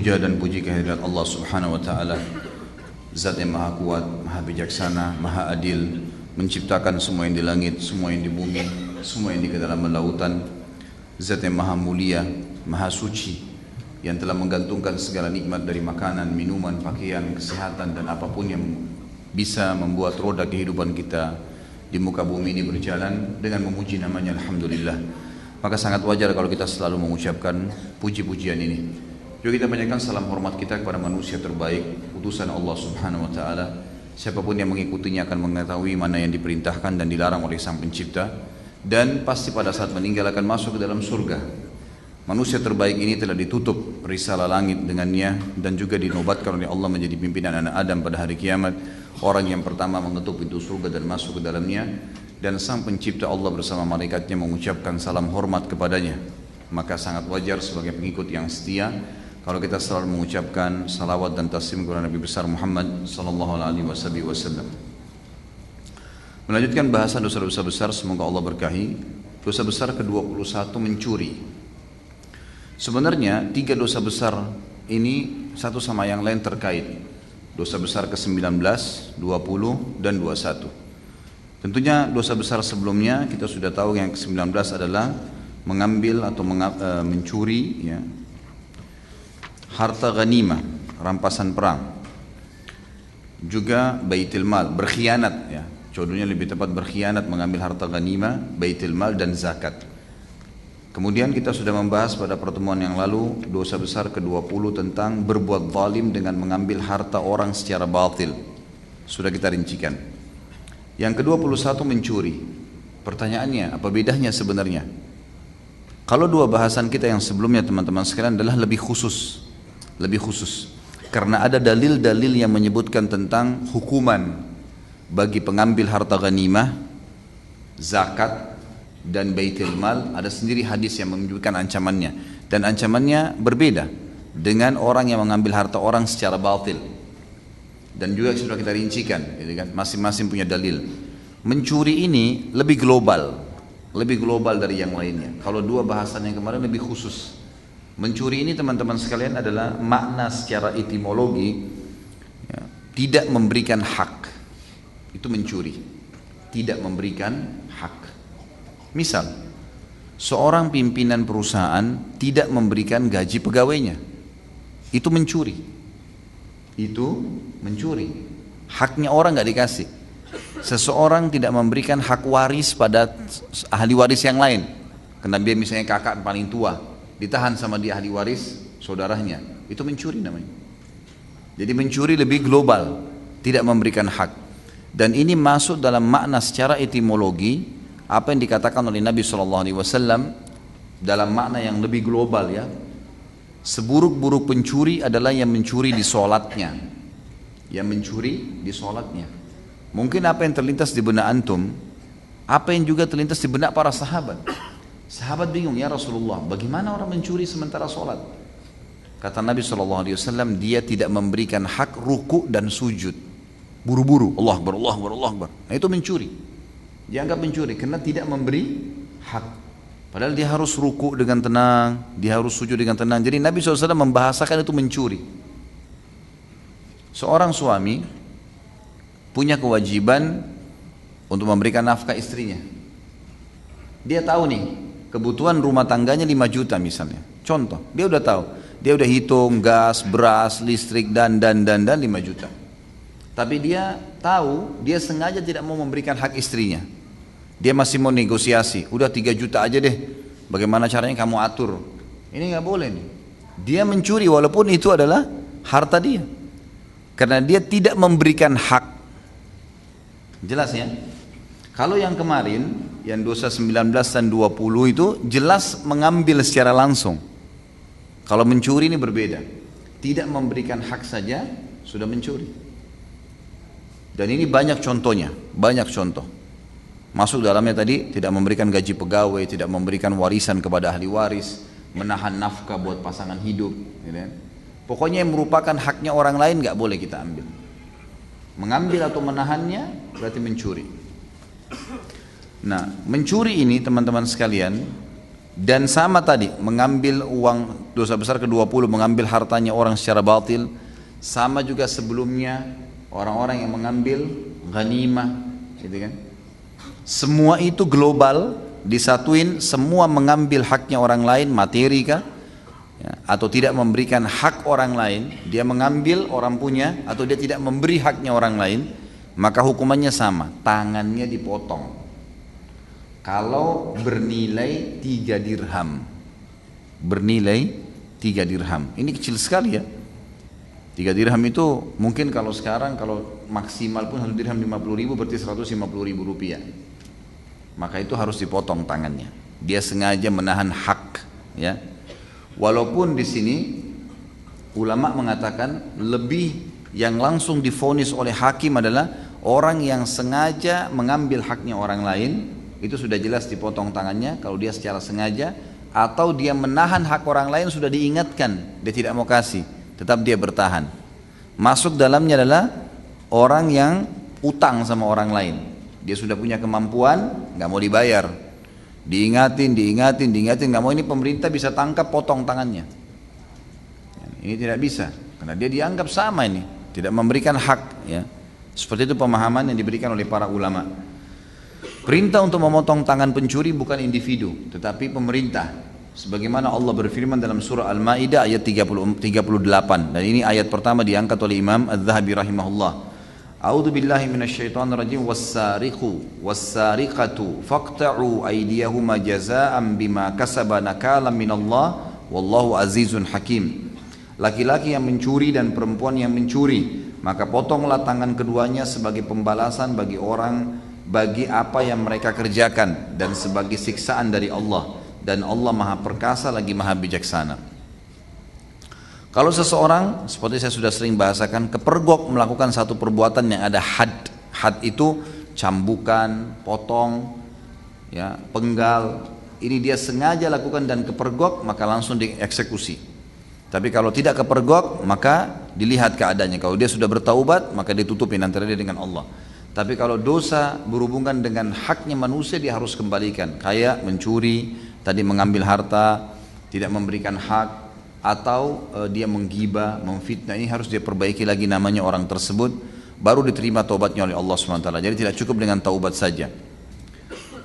Puja dan puji kehadirat Allah Subhanahu wa taala, Zat yang Maha Kuat, Maha Bijaksana, Maha Adil, menciptakan semua yang di langit, semua yang di bumi, semua yang di kedalaman lautan. Zat yang Maha Mulia, Maha Suci, yang telah menggantungkan segala nikmat dari makanan, minuman, pakaian, kesehatan dan apapun yang bisa membuat roda kehidupan kita di muka bumi ini berjalan dengan memuji namanya Alhamdulillah. Maka sangat wajar kalau kita selalu mengucapkan puji-pujian ini. Juga kita panjatkan salam hormat kita kepada manusia terbaik, utusan Allah Subhanahu wa taala. Siapapun yang mengikutinya akan mengetahui mana yang diperintahkan dan dilarang oleh Sang Pencipta, dan pasti pada saat meninggal akan masuk ke dalam surga. Manusia terbaik ini telah ditutup risalah langit dengannya dan juga dinobatkan oleh Allah menjadi pimpinan anak Adam pada hari kiamat. Orang yang pertama mengetuk pintu surga dan masuk ke dalamnya, dan Sang Pencipta Allah bersama malaikatnya mengucapkan salam hormat kepadanya. Maka sangat wajar sebagai pengikut yang setia kalau kita selalu mengucapkan salawat dan taslim kepada Nabi besar Muhammad sallallahu alaihi wasallam. Melanjutkan bahasan dosa-dosa besar, semoga Allah berkahi. Dosa besar ke-21 mencuri. Sebenarnya 3 dosa besar ini satu sama yang lain terkait. Dosa besar ke-19, 20 dan 21. Tentunya dosa besar sebelumnya kita sudah tahu yang ke-19 adalah mengambil atau mencuri ya, harta ghanimah, rampasan perang. Juga baitul mal, berkhianat ya. Contohnya lebih tepat berkhianat mengambil harta ghanimah, baitul mal dan zakat. Kemudian kita sudah membahas pada pertemuan yang lalu dosa besar ke-20 tentang berbuat zalim dengan mengambil harta orang secara batil. Sudah kita rincikan. Yang ke-21 mencuri. Pertanyaannya, apa bedanya sebenarnya? Kalau dua bahasan kita yang sebelumnya teman-teman sekalian adalah lebih khusus. Karena ada dalil-dalil yang menyebutkan tentang hukuman bagi pengambil harta ghanimah, zakat dan baitul mal. Ada sendiri hadis yang menyebutkan ancamannya, dan ancamannya berbeda dengan orang yang mengambil harta orang secara batil. Dan juga sudah kita rincikan, gitu kan? Masing-masing punya dalil. Mencuri ini lebih global dari yang lainnya. Kalau dua bahasan yang kemarin lebih khusus. Mencuri ini teman-teman sekalian adalah makna secara etimologi ya, tidak memberikan hak. Itu mencuri, tidak memberikan hak. Misal seorang pimpinan perusahaan tidak memberikan gaji pegawainya, itu mencuri. Haknya orang nggak dikasih. Seseorang tidak memberikan hak waris pada ahli waris yang lain, karena dia misalnya kakak paling tua, ditahan sama dia ahli waris saudaranya, itu mencuri namanya. Jadi mencuri lebih global, tidak memberikan hak. Dan ini masuk dalam makna secara etimologi apa yang dikatakan oleh Nabi SAW dalam makna yang lebih global ya. Seburuk-buruk pencuri adalah yang mencuri di sholatnya. Mungkin apa yang terlintas di benak antum, apa yang juga terlintas di benak para sahabat. Sahabat bingung, ya Rasulullah, bagaimana orang mencuri sementara sholat? Kata Nabi SAW, dia tidak memberikan hak ruku dan sujud. Buru-buru, Allah Akbar, Allah Akbar, Allah Akbar. Nah itu mencuri. Dianggap mencuri karena tidak memberi hak. Padahal dia harus ruku dengan tenang, dia harus sujud dengan tenang. Jadi Nabi SAW membahasakan itu mencuri. Seorang suami punya kewajiban untuk memberikan nafkah istrinya. Dia tahu nih, kebutuhan rumah tangganya 5 juta misalnya. Contoh, dia udah tahu. Dia udah hitung gas, beras, listrik dan 5 juta. Tapi dia tahu, dia sengaja tidak mau memberikan hak istrinya. Dia masih mau negosiasi, udah 3 juta aja deh. Bagaimana caranya kamu atur? Ini nggak boleh nih. Dia mencuri walaupun itu adalah harta dia. Karena dia tidak memberikan hak. Jelas ya? Kalau yang kemarin, yang dosa 19 dan 20 itu jelas mengambil secara langsung. Kalau mencuri ini berbeda. Tidak memberikan hak saja sudah mencuri. Dan ini banyak contohnya, banyak contoh. Masuk dalamnya tadi tidak memberikan gaji pegawai, tidak memberikan warisan kepada ahli waris, menahan nafkah buat pasangan hidup. Gitu. Pokoknya yang merupakan haknya orang lain nggak boleh kita ambil. Mengambil atau menahannya berarti mencuri. Nah, mencuri ini teman-teman sekalian Dan sama tadi, mengambil uang, dosa besar ke-20, mengambil hartanya orang secara batil. Sama juga sebelumnya, orang-orang yang mengambil ghanimah, gitu kan. Semua itu global, disatuin, semua mengambil haknya orang lain, materi kah? Ya, atau tidak memberikan hak orang lain, dia mengambil orang punya, atau dia tidak memberi haknya orang lain, maka hukumannya sama, tangannya dipotong. Kalau bernilai 3 dirham, bernilai 3 dirham, ini kecil sekali ya. 3 dirham itu mungkin kalau sekarang kalau maksimal pun 1 dirham 50.000 berarti 150.000 rupiah. Maka itu harus dipotong tangannya. Dia sengaja menahan hak, ya. Walaupun di sini ulama mengatakan lebih yang langsung divonis oleh hakim adalah orang yang sengaja mengambil haknya orang lain. Itu sudah jelas dipotong tangannya kalau dia secara sengaja, atau dia menahan hak orang lain sudah diingatkan, dia tidak mau kasih, tetap dia bertahan. Masuk dalamnya adalah orang yang utang sama orang lain. Dia sudah punya kemampuan, nggak mau dibayar, diingatin, nggak mau, ini pemerintah bisa tangkap, potong tangannya. Ini tidak bisa, karena dia dianggap sama ini, tidak memberikan hak. Ya, seperti itu pemahaman yang diberikan oleh para ulama. Perintah untuk memotong tangan pencuri bukan individu, tetapi pemerintah. Sebagaimana Allah berfirman dalam surah Al-Maidah ayat 38, dan ini ayat pertama diangkat oleh Imam Az-Zahabi rahimahullah. A'udzu billahi minasyaitonir rajim, was-sariqu was-sariqatu faqta'u aydiyahuma jazaa'an bima kasaba nakalan minallah wallahu azizun hakim. Laki-laki yang mencuri dan perempuan yang mencuri, maka potonglah tangan keduanya sebagai pembalasan bagi apa yang mereka kerjakan dan sebagai siksaan dari Allah, dan Allah Maha Perkasa lagi Maha Bijaksana. Kalau seseorang, seperti saya sudah sering bahasakan, kepergok melakukan satu perbuatan yang ada had itu cambukan, potong, ya, penggal, ini dia sengaja lakukan dan kepergok, maka langsung dieksekusi. Tapi kalau tidak kepergok, maka dilihat keadaannya. Kalau dia sudah bertaubat, maka ditutupin antara dia dengan Allah. Tapi kalau dosa berhubungan dengan haknya manusia, dia harus kembalikan. Kayak mencuri, tadi mengambil harta, tidak memberikan hak, atau dia menggibah, memfitnah, ini harus dia perbaiki lagi namanya orang tersebut, baru diterima taubatnya oleh Allah SWT. Jadi tidak cukup dengan taubat saja.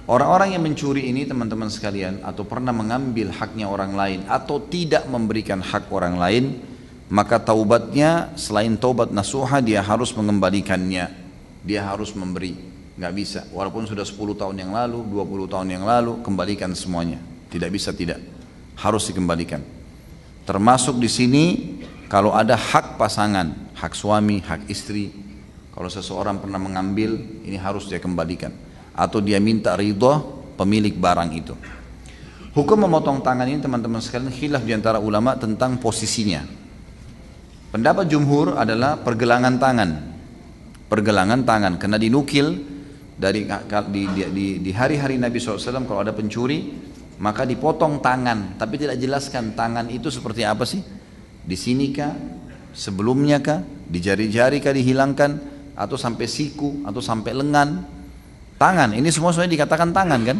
Orang-orang yang mencuri ini teman-teman sekalian, atau pernah mengambil haknya orang lain, atau tidak memberikan hak orang lain, maka taubatnya selain taubat nasuha, dia harus mengembalikannya. Dia harus memberi, nggak bisa. Walaupun sudah 10 tahun yang lalu, 20 tahun yang lalu, kembalikan semuanya. Tidak bisa, tidak. Harus dikembalikan. Termasuk di sini kalau ada hak pasangan, hak suami, hak istri. Kalau seseorang pernah mengambil, ini harus dia kembalikan. Atau dia minta ridho pemilik barang itu. Hukum memotong tangan ini teman-teman sekalian khilaf di antara ulama tentang posisinya. Pendapat jumhur adalah pergelangan tangan. Pergelangan tangan, karena dinukil di hari-hari Nabi SAW kalau ada pencuri maka dipotong tangan, tapi tidak jelaskan tangan itu seperti apa sih, di sini kah, sebelumnya kah, di jari-jari kah dihilangkan, atau sampai siku, atau sampai lengan. Tangan, ini semua dikatakan tangan kan,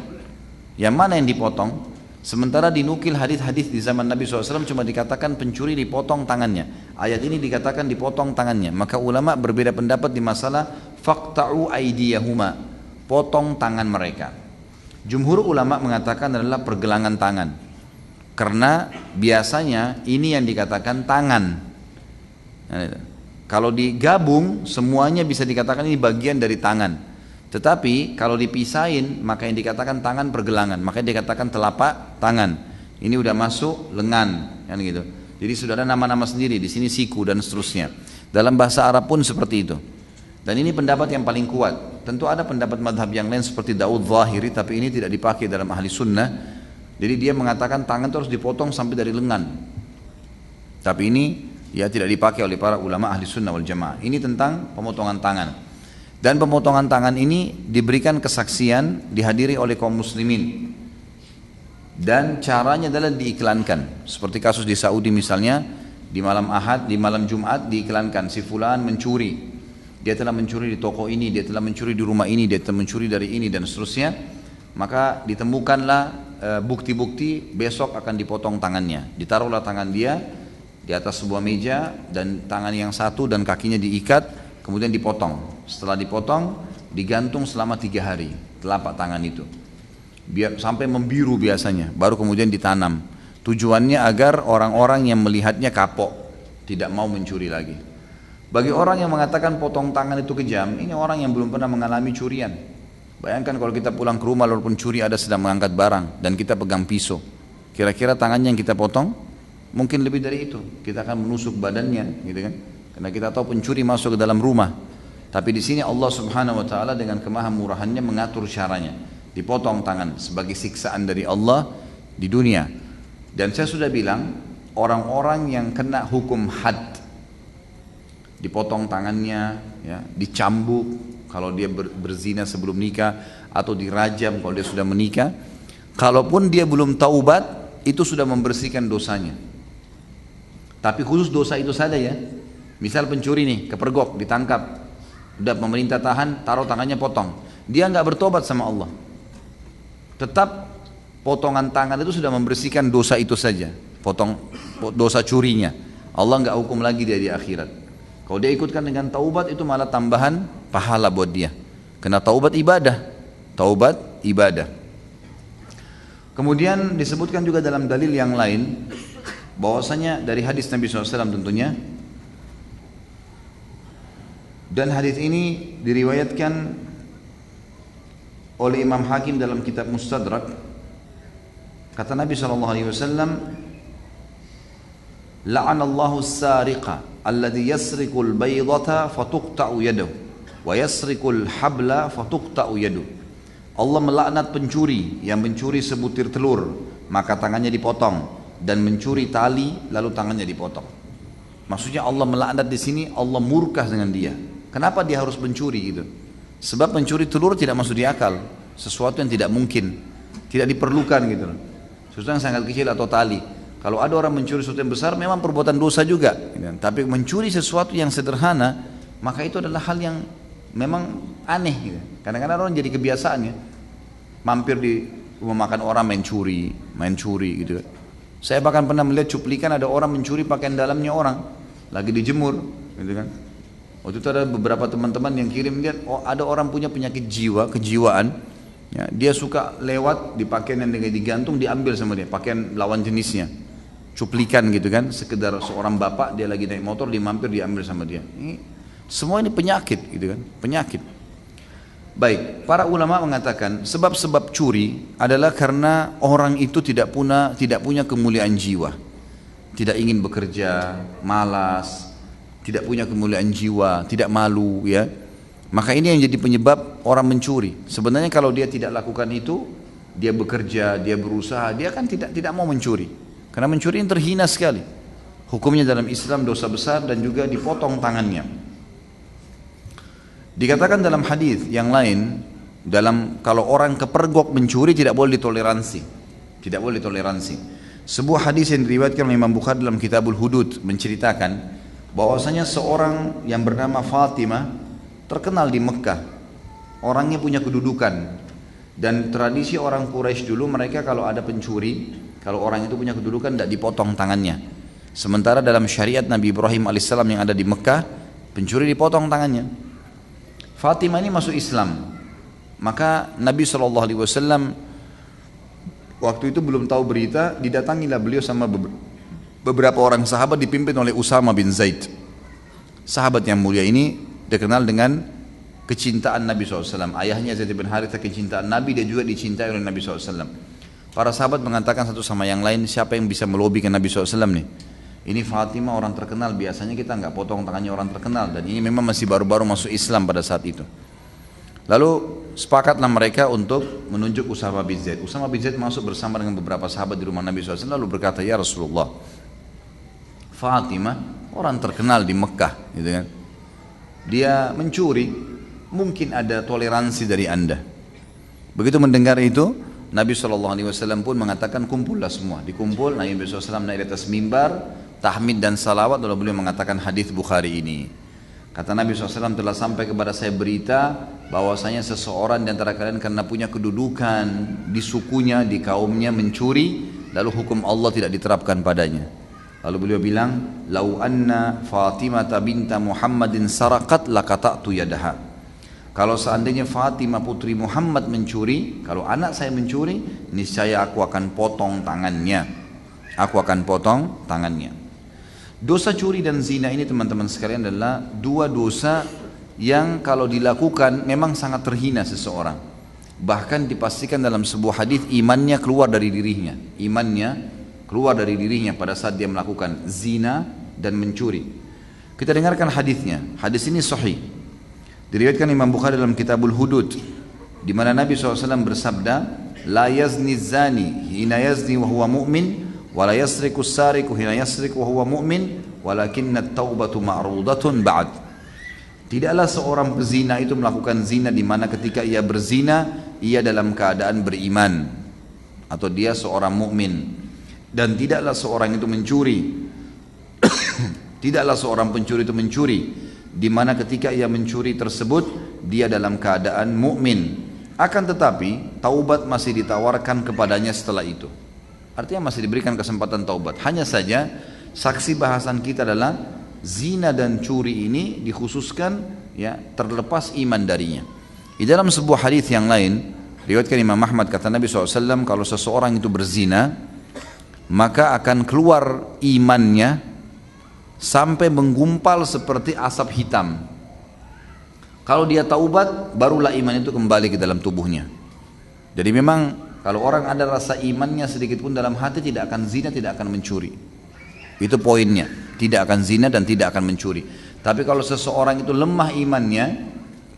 yang mana yang dipotong? Sementara dinukil hadis-hadis di zaman Nabi SAW cuma dikatakan pencuri dipotong tangannya. Ayat ini dikatakan dipotong tangannya. Maka ulama berbeda pendapat di masalah faqta'u aydiyahuma, potong tangan mereka. Jumhur ulama mengatakan adalah pergelangan tangan, karena biasanya ini yang dikatakan tangan. Kalau digabung semuanya bisa dikatakan ini bagian dari tangan. Tetapi kalau dipisahin maka yang dikatakan tangan pergelangan, makanya dikatakan telapak tangan. Ini udah masuk lengan, kan gitu. Jadi sudah ada nama-nama sendiri di sini, siku dan seterusnya. Dalam bahasa Arab pun seperti itu. Dan ini pendapat yang paling kuat. Tentu ada pendapat madhab yang lain seperti Daud Zahiri, tapi ini tidak dipakai dalam ahli sunnah. Jadi dia mengatakan tangan itu harus dipotong sampai dari lengan. Tapi ini ya tidak dipakai oleh para ulama ahli sunnah wal jamaah. Ini tentang pemotongan tangan. Dan pemotongan tangan ini diberikan kesaksian, dihadiri oleh kaum muslimin. Dan caranya adalah diiklankan. Seperti kasus di Saudi misalnya, di malam Ahad, di malam Jumat diiklankan si fulan mencuri. Dia telah mencuri di toko ini, dia telah mencuri di rumah ini, dia telah mencuri dari ini dan seterusnya. maka ditemukanlah bukti-bukti besok akan dipotong tangannya. Ditaruhlah tangan dia di atas sebuah meja dan tangan yang satu dan kakinya diikat, kemudian dipotong. Setelah dipotong, digantung selama 3 hari telapak tangan itu, biar sampai membiru biasanya, baru kemudian ditanam. Tujuannya agar orang-orang yang melihatnya kapok, tidak mau mencuri lagi. Bagi orang yang mengatakan potong tangan itu kejam, ini orang yang belum pernah mengalami curian. Bayangkan kalau kita pulang ke rumah walaupun curi ada sedang mengangkat barang dan kita pegang pisau, kira-kira tangannya yang kita potong mungkin lebih dari itu. Kita akan menusuk badannya, gitu kan? Karena kita tahu pencuri masuk ke dalam rumah. Tapi di sini Allah Subhanahu wa taala dengan kemahamurahannya mengatur caranya. Dipotong tangan sebagai siksaan dari Allah di dunia. Dan saya sudah bilang, orang-orang yang kena hukum had, dipotong tangannya, ya, dicambuk kalau dia berzina sebelum nikah, atau dirajam kalau dia sudah menikah, kalaupun dia belum taubat, itu sudah membersihkan dosanya. Tapi khusus dosa itu saja ya. Misal pencuri nih, kepergok, ditangkap, udah pemerintah tahan, taruh tangannya potong, dia nggak bertobat sama Allah, tetap potongan tangan itu sudah membersihkan dosa itu saja, potong dosa curinya. Allah nggak hukum lagi dia di akhirat. Kalau dia ikutkan dengan taubat itu malah tambahan pahala buat dia. Karena taubat ibadah, taubat ibadah. Kemudian disebutkan juga dalam dalil yang lain, bahwasanya dari hadis Nabi SAW tentunya. Dan hadis ini diriwayatkan oleh Imam Hakim dalam kitab Mustadrak. Kata Nabi SAW, la'anallahu as-sariqa alladhi yasriqul baydata fatuqta'u yaduhu wa yasriqul habla fatuqta'u yaduhu. Allah melaknat pencuri yang mencuri sebutir telur maka tangannya dipotong, dan mencuri tali lalu tangannya dipotong. Maksudnya Allah melaknat di sini, Allah murka dengan dia. Kenapa dia harus mencuri gitu? Sebab mencuri telur tidak masuk di akal, sesuatu yang tidak mungkin, tidak diperlukan gitu loh. Sesuatu yang sangat kecil atau tali. Kalau ada orang mencuri sesuatu yang besar memang perbuatan dosa juga gitu. Tapi mencuri sesuatu yang sederhana, maka itu adalah hal yang memang aneh gitu. Kadang-kadang orang jadi kebiasaan ya, mampir di rumah makan orang main curi gitu. Saya bahkan pernah melihat cuplikan ada orang mencuri pakaian dalamnya orang lagi dijemur gitu kan. Waktu itu ada beberapa teman-teman yang kirim, lihat, oh ada orang punya penyakit jiwa, kejiwaan, ya, dia suka lewat di pakaian yang digantung diambil sama dia, pakaian lawan jenisnya, cuplikan gitu kan, sekedar seorang bapak dia lagi naik motor, dia mampir diambil sama dia. Semua ini penyakit gitu kan, penyakit. Baik, para ulama mengatakan sebab-sebab curi adalah karena orang itu tidak punya kemuliaan jiwa, tidak ingin bekerja, malas, tidak punya kemuliaan jiwa, tidak malu ya. Maka ini yang jadi penyebab orang mencuri. Sebenarnya kalau dia tidak lakukan itu, dia bekerja, dia berusaha, dia kan tidak mau mencuri. Karena mencuri ini terhina sekali. Hukumnya dalam Islam dosa besar dan juga dipotong tangannya. Dikatakan dalam hadis yang lain, kalau orang kepergok mencuri tidak boleh ditoleransi. Tidak boleh ditoleransi. Sebuah hadis yang diriwayatkan oleh Imam Bukhari dalam Kitabul Hudud menceritakan bahwasanya seorang yang bernama Fatimah terkenal di Mekah. Orangnya punya kedudukan, dan tradisi orang Quraisy dulu, mereka kalau ada pencuri, kalau orang itu punya kedudukan tidak dipotong tangannya. Sementara dalam syariat Nabi Ibrahim alaihissalam yang ada di Mekah, pencuri dipotong tangannya. Fatimah ini masuk Islam, maka Nabi SAW waktu itu belum tahu berita, didatangilah beliau sama beberapa orang sahabat dipimpin oleh Usama bin Zaid. Sahabat yang mulia ini dikenal dengan kecintaan Nabi SAW. Ayahnya Zaid bin Harithah kecintaan Nabi, dia juga dicintai oleh Nabi SAW. Para sahabat mengatakan satu sama yang lain, siapa yang bisa melobi ke Nabi SAW nih? Ini Fatimah orang terkenal, biasanya kita nggak potong tangannya orang terkenal, dan ini memang masih baru-baru masuk Islam pada saat itu. Lalu sepakatlah mereka untuk menunjuk Usama bin Zaid. Usama bin Zaid masuk bersama dengan beberapa sahabat di rumah Nabi SAW lalu berkata, ya Rasulullah, Fatimah orang terkenal di Mekah gitu kan, dia mencuri, mungkin ada toleransi dari anda. Begitu mendengar itu, Nabi SAW pun mengatakan kumpullah semua. Dikumpul, Nabi SAW naik di atas mimbar, tahmid dan salawat, lalu beliau mengatakan hadis Bukhari ini. Kata Nabi SAW, telah sampai kepada saya berita bahwasanya seseorang di antara kalian karena punya kedudukan di sukunya, di kaumnya mencuri, lalu hukum Allah tidak diterapkan padanya. Lalu beliau bilang, "Lau anna Fatimah binta Muhammadin saraqat laqata'tu yadaha." Kalau seandainya Fatimah putri Muhammad mencuri, kalau anak saya mencuri, niscaya aku akan potong tangannya. Aku akan potong tangannya. Dosa curi dan zina ini teman-teman sekalian adalah dua dosa yang kalau dilakukan memang sangat terhina seseorang. Bahkan dipastikan dalam sebuah hadis imannya keluar dari dirinya. Imannya keluar dari dirinya pada saat dia melakukan zina dan mencuri. Kita dengarkan hadisnya. Hadis ini sahih. Diriwayatkan Imam Bukhari dalam Kitabul Hudud, di mana Nabi SAW bersabda, "La yazni zani hina yazni wa huwa mu'min, wa la yasriku sariku hina yasriku wa huwa mu'min, walakinna at-taubatu ma'rudatun ba'd." Tidaklah seorang pezina itu melakukan zina di mana ketika ia berzina ia dalam keadaan beriman atau dia seorang mukmin, dan tidaklah seorang itu mencuri tidaklah seorang pencuri itu mencuri di mana ketika ia mencuri tersebut dia dalam keadaan mukmin. Akan tetapi taubat masih ditawarkan kepadanya setelah itu. Artinya masih diberikan kesempatan taubat. Hanya saja saksi bahasan kita adalah zina dan curi ini dikhususkan ya terlepas iman darinya. Di dalam sebuah hadis yang lain riwayatkan Imam Ahmad, kata Nabi SAW, kalau seseorang itu berzina maka akan keluar imannya sampai menggumpal seperti asap hitam. Kalau dia taubat, barulah iman itu kembali ke dalam tubuhnya. Jadi memang kalau orang ada rasa imannya sedikit pun dalam hati, tidak akan zina, tidak akan mencuri. Itu poinnya, tidak akan zina dan tidak akan mencuri. Tapi kalau seseorang itu lemah imannya,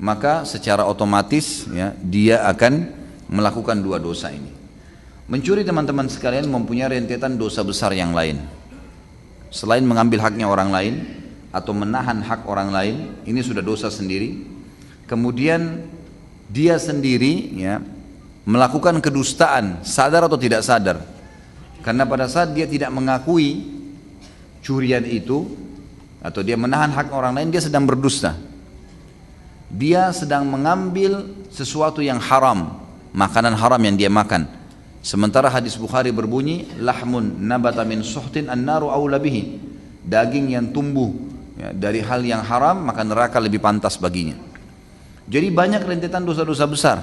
maka secara otomatis ya, dia akan melakukan dua dosa ini. Mencuri teman-teman sekalian mempunyai rentetan dosa besar yang lain. Selain mengambil haknya orang lain atau menahan hak orang lain, ini sudah dosa sendiri. Kemudian dia sendiri ya melakukan kedustaan, sadar atau tidak sadar. Karena pada saat dia tidak mengakui curian itu atau dia menahan hak orang lain, dia sedang berdusta. Dia sedang mengambil sesuatu yang haram, makanan haram yang dia makan. Sementara hadis Bukhari berbunyi, lahmun nabata min suhtin an-naru aula bihi. Daging yang tumbuh ya, dari hal yang haram, maka neraka lebih pantas baginya. Jadi banyak rentetan dosa-dosa besar.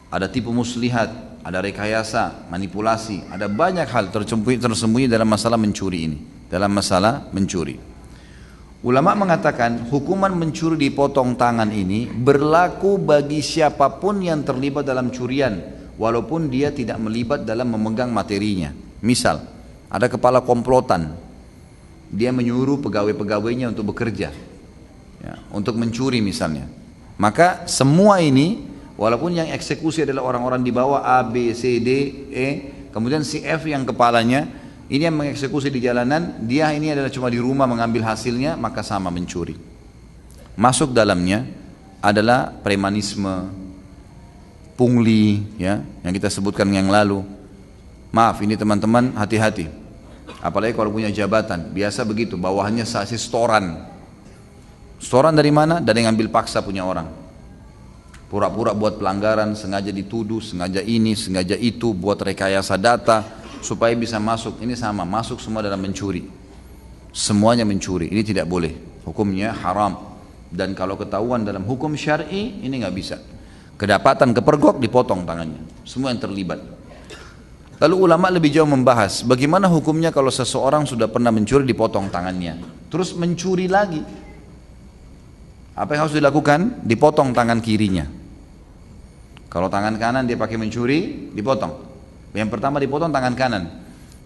Ada tipu muslihat, ada rekayasa, manipulasi, ada banyak hal tersembunyi dalam masalah mencuri ini. Dalam masalah mencuri. Ulama mengatakan hukuman mencuri dipotong tangan ini berlaku bagi siapapun yang terlibat dalam curian, walaupun dia tidak melibat dalam memegang materinya. Misal, ada kepala komplotan, dia menyuruh pegawai-pegawainya untuk bekerja, ya, untuk mencuri misalnya. Maka semua ini, walaupun yang eksekusi adalah orang-orang di bawah A, B, C, D, E, kemudian si F yang kepalanya, ini yang mengeksekusi di jalanan, dia ini adalah cuma di rumah mengambil hasilnya, maka sama mencuri. Masuk dalamnya adalah premanisme, pungli ya, yang kita sebutkan yang lalu. Maaf ini teman-teman, hati-hati. Apalagi kalau punya jabatan, biasa begitu, bawahannya saksi setoran. Setoran dari mana? Dari ngambil paksa punya orang. Pura-pura buat pelanggaran, sengaja dituduh, sengaja ini, sengaja itu, buat rekayasa data supaya bisa masuk. Ini sama, masuk semua dalam mencuri. Semuanya mencuri, ini tidak boleh. Hukumnya haram. Dan kalau ketahuan dalam hukum syar'i, ini nggak bisa. Kedapatan kepergok, dipotong tangannya. Semua yang terlibat. Lalu ulama lebih jauh membahas bagaimana hukumnya kalau seseorang sudah pernah mencuri dipotong tangannya, terus mencuri lagi. Apa yang harus dilakukan? Dipotong tangan kirinya. Kalau tangan kanan dia pakai mencuri, dipotong. Yang pertama dipotong tangan kanan.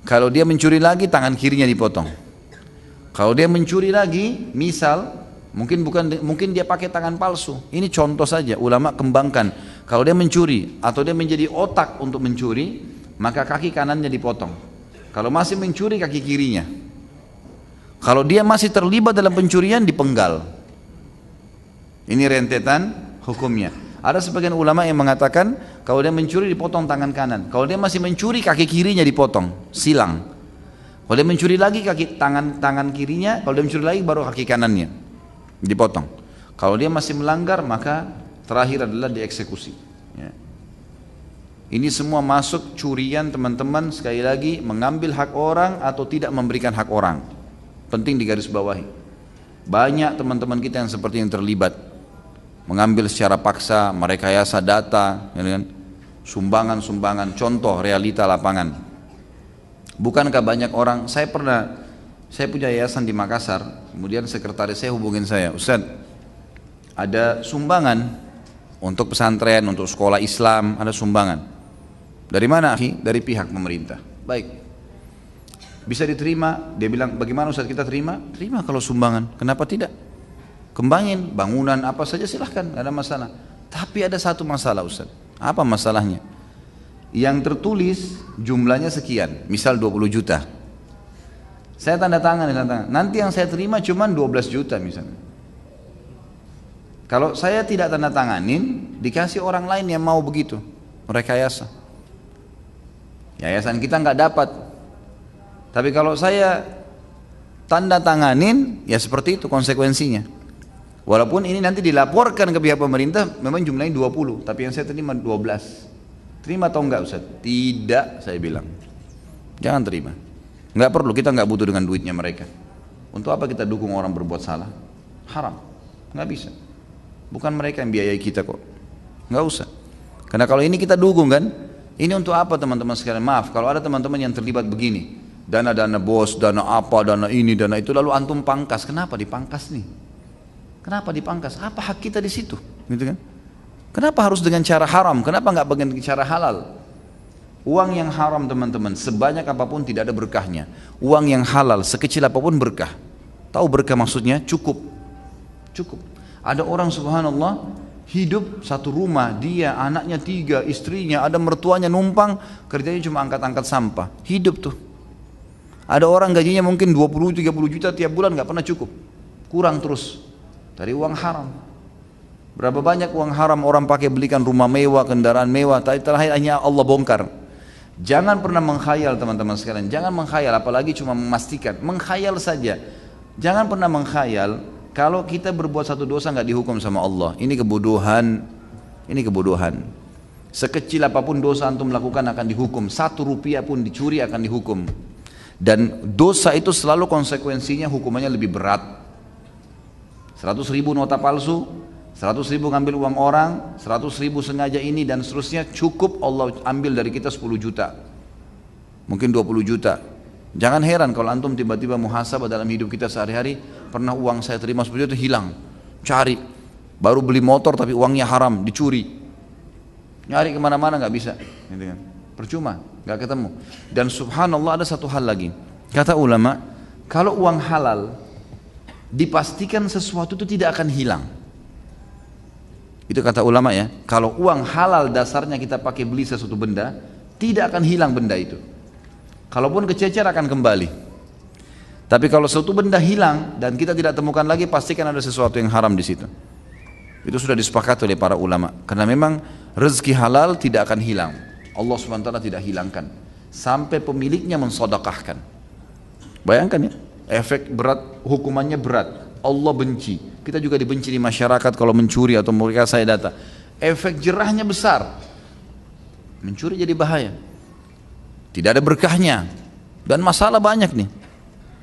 Kalau dia mencuri lagi, tangan kirinya dipotong. Kalau dia mencuri lagi, misal mungkin dia pakai tangan palsu. Ini contoh saja, ulama kembangkan. Kalau dia mencuri atau dia menjadi otak untuk mencuri, maka kaki kanannya dipotong. Kalau masih mencuri, kaki kirinya. Kalau dia masih terlibat dalam pencurian, dipenggal. Ini rentetan hukumnya. Ada sebagian ulama yang mengatakan kalau dia mencuri dipotong tangan kanan. Kalau dia masih mencuri, kaki kirinya dipotong, silang. Kalau dia mencuri lagi, tangan kirinya. Kalau dia mencuri lagi, baru kaki kanannya dipotong. Kalau dia masih melanggar, maka terakhir adalah dieksekusi. Ya. Ini semua masuk curian teman-teman, sekali lagi mengambil hak orang atau tidak memberikan hak orang. Penting digarisbawahi. Banyak teman-teman kita yang seperti yang terlibat, mengambil secara paksa, merekayasa data, ya kan? Sumbangan-sumbangan, contoh realita lapangan. Bukankah banyak orang, saya punya yayasan di Makassar, kemudian sekretaris saya hubungin saya, Ustaz, ada sumbangan untuk pesantren, untuk sekolah Islam, ada sumbangan. Dari mana, akhi? Dari pihak pemerintah. Baik. Bisa diterima? Dia bilang, bagaimana Ustaz kita terima? Terima kalau sumbangan. Kenapa tidak? Kembangin, bangunan apa saja silahkan, tidak ada masalah. Tapi ada satu masalah Ustaz. Apa masalahnya? Yang tertulis jumlahnya sekian, misal 20 juta. Saya tanda tangan, nanti yang saya terima cuma 12 juta misalnya. Kalau saya tidak tanda tanganin, dikasih orang lain yang mau begitu, merekayasa. Yayasan kita nggak dapat. Tapi kalau saya tanda tanganin, ya seperti itu konsekuensinya. Walaupun ini nanti dilaporkan ke pihak pemerintah, memang jumlahnya 20, tapi yang saya terima 12. Terima atau enggak Ustaz? Tidak, saya bilang. Jangan terima. Enggak perlu, kita enggak butuh dengan duitnya mereka. Untuk apa kita dukung orang berbuat salah? Haram. Enggak bisa. Bukan mereka yang biayai kita kok. Enggak usah. Karena kalau ini kita dukung kan, ini untuk apa teman-teman sekalian? Maaf, kalau ada teman-teman yang terlibat begini, dana-dana bos, dana apa, dana ini, dana itu, lalu antum pangkas. Kenapa dipangkas nih? Kenapa dipangkas? Apa hak kita di situ? Gitu kan? Kenapa harus dengan cara haram? Kenapa nggak dengan cara halal? Uang yang haram teman-teman, sebanyak apapun tidak ada berkahnya. Uang yang halal, sekecil apapun berkah. Tahu berkah maksudnya? Cukup. Cukup. Ada orang subhanallah, hidup satu rumah, dia, anaknya 3, istrinya, ada mertuanya numpang, kerjanya cuma angkat-angkat sampah. Hidup tuh. Ada orang gajinya mungkin 20-30 juta tiap bulan, nggak pernah cukup. Kurang terus. Dari uang haram. Berapa banyak uang haram orang pakai belikan rumah mewah, kendaraan mewah, terakhir hanya Allah bongkar. Jangan pernah mengkhayal teman-teman sekalian, jangan mengkhayal, apalagi cuma memastikan, mengkhayal saja. Jangan pernah mengkhayal kalau kita berbuat satu dosa nggak dihukum sama Allah. Ini kebodohan, ini kebodohan. Sekecil apapun dosa antum lakukan akan dihukum, 1 rupiah pun dicuri akan dihukum. Dan dosa itu selalu konsekuensinya hukumannya lebih berat. 100.000 nota palsu, 100.000 ngambil uang orang, 100.000 sengaja ini dan seterusnya, cukup Allah ambil dari kita 10 juta, mungkin 20 juta. Jangan heran kalau antum tiba-tiba muhasabah dalam hidup kita sehari-hari, pernah uang saya terima 10 juta hilang, cari, baru beli motor tapi uangnya haram, dicuri, nyari kemana-mana nggak bisa, gitu kan? Percuma, nggak ketemu. Dan subhanallah ada satu hal lagi, kata ulama, kalau uang halal dipastikan sesuatu itu tidak akan hilang. Itu kata ulama ya, kalau uang halal dasarnya kita pakai beli sesuatu benda, tidak akan hilang benda itu. Kalaupun kececer akan kembali. Tapi kalau suatu benda hilang dan kita tidak temukan lagi, pastikan ada sesuatu yang haram di situ. Itu sudah disepakati oleh para ulama. Karena memang rezeki halal tidak akan hilang. Allah SWT tidak hilangkan sampai pemiliknya mensodakahkan. Bayangkan ya, efek berat, hukumannya berat. Allah benci. Kita juga dibenci di masyarakat kalau mencuri atau merekayasa data. Efek jerahnya besar. Mencuri jadi bahaya. Tidak ada berkahnya. Dan masalah banyak nih.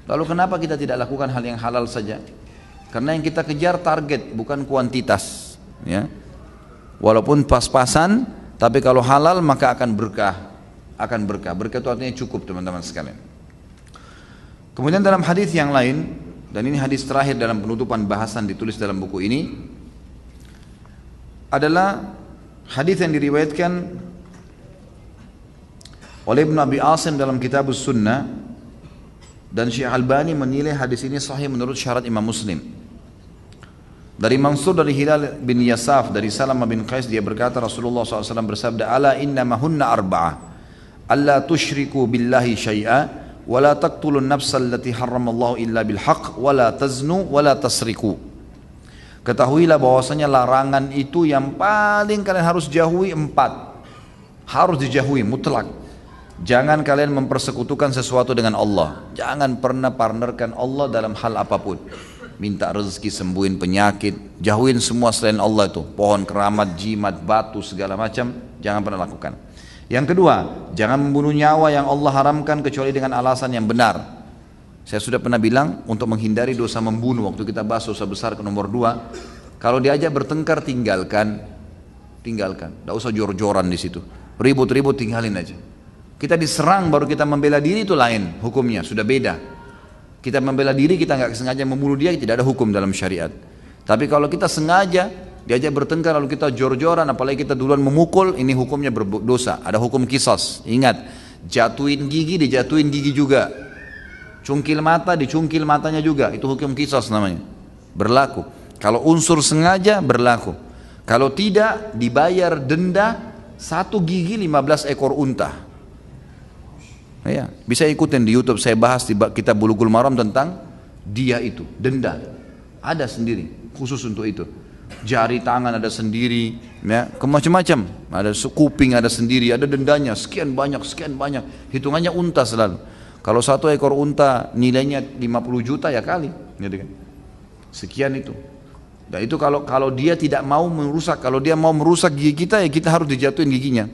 Lalu kenapa kita tidak lakukan hal yang halal saja? Karena yang kita kejar target, bukan kuantitas. Ya. Walaupun pas-pasan, tapi kalau halal maka akan berkah. Akan berkah. Berkah itu artinya cukup teman-teman sekalian. Kemudian dalam hadis yang lain, dan ini hadis terakhir dalam penutupan bahasan ditulis dalam buku ini, adalah hadis yang diriwayatkan oleh Ibn Abi Asim dalam Kitabus Sunnah, dan Syekh Albani menilai hadis ini sahih menurut syarat Imam Muslim. Dari Mansur dari Hilal bin Yasaf dari Salamah bin Qais, dia berkata Rasulullah SAW bersabda, ala innamahunna arba'ah, alla tushriku billahi syai'a, wala taqtulun nafsal lati harramallahu illa bilhaq, wala taznu wala tasriku. Ketahuilah bahwasanya larangan itu yang paling kalian harus jauhi 4. Harus dijauhi mutlak. Jangan kalian mempersekutukan sesuatu dengan Allah. Jangan pernah partnerkan Allah dalam hal apapun. minta rezeki, sembuhin penyakit, jauhin semua selain Allah itu, pohon keramat, jimat, batu, segala macam, jangan pernah lakukan. Yang kedua, jangan membunuh nyawa yang Allah haramkan kecuali dengan alasan yang benar. Saya sudah pernah bilang untuk menghindari dosa membunuh, waktu kita bahas dosa besar ke nomor 2, kalau diajak bertengkar tinggalkan, tidak usah jor-joran di situ, ribut-ribut tinggalin aja. Kita diserang baru kita membela diri itu lain, hukumnya sudah beda. Kita membela diri, kita nggak sengaja membunuh dia, tidak ada hukum dalam syariat. Tapi kalau kita sengaja diajak bertengkar lalu kita jor-joran, apalagi kita duluan memukul, ini hukumnya berdosa. Ada hukum qisas. Ingat, jatuhin gigi dijatuhin gigi juga, cungkil mata dicungkil matanya juga, itu hukum qisas namanya, berlaku. Kalau unsur sengaja berlaku, kalau tidak dibayar denda 1 gigi 15 ekor unta. Ya, bisa ikutin di YouTube, saya bahas di kitab Bulughul Maram tentang dia itu, denda ada sendiri khusus untuk itu. Jari tangan ada sendiri, ya, macam-macam, ada kuping ada sendiri, ada dendanya sekian banyak, hitungannya unta selalu. Kalau 1 ekor unta nilainya 50 juta ya kali, gitu kan, sekian itu. Dan itu kalau dia tidak mau merusak, kalau dia mau merusak gigi kita, ya kita harus dijatuhin giginya.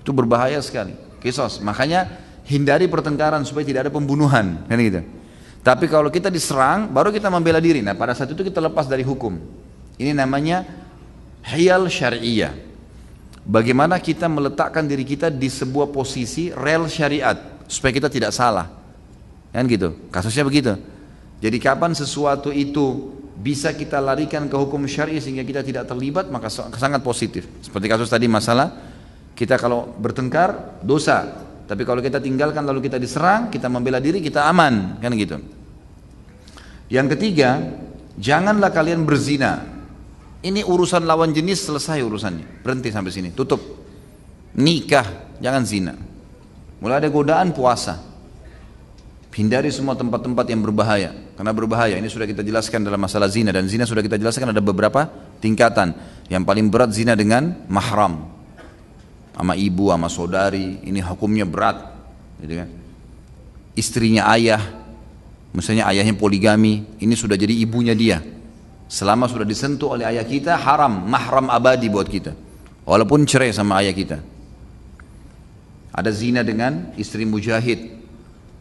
Itu berbahaya sekali. Kisos, makanya hindari pertengkaran supaya tidak ada pembunuhan, kan gitu. Tapi kalau kita diserang, baru kita membela diri. Nah, pada saat itu kita lepas dari hukum. Ini namanya hiyal syari'iyah. Bagaimana kita meletakkan diri kita di sebuah posisi rel syariat supaya kita tidak salah, kan gitu. Kasusnya begitu. Jadi kapan sesuatu itu bisa kita larikan ke hukum syar'i sehingga kita tidak terlibat, maka sangat positif. Seperti kasus tadi masalah kita kalau bertengkar dosa, tapi kalau kita tinggalkan lalu kita diserang, kita membela diri, kita aman, kan gitu. Yang ketiga, janganlah kalian berzina. Ini urusan lawan jenis, selesai urusannya, berhenti sampai sini, tutup. Nikah, jangan zina. Mulai ada godaan, puasa. Hindari semua tempat-tempat yang berbahaya, karena berbahaya. Ini sudah kita jelaskan dalam masalah zina, dan zina sudah kita jelaskan ada beberapa tingkatan. Yang paling berat zina dengan mahram, sama ibu, sama saudari, ini hukumnya berat, gitu kan. Istrinya ayah, misalnya ayahnya poligami, ini sudah jadi ibunya dia. Selama sudah disentuh oleh ayah kita, haram, mahram abadi buat kita, walaupun cerai sama ayah kita. Ada zina dengan istri mujahid,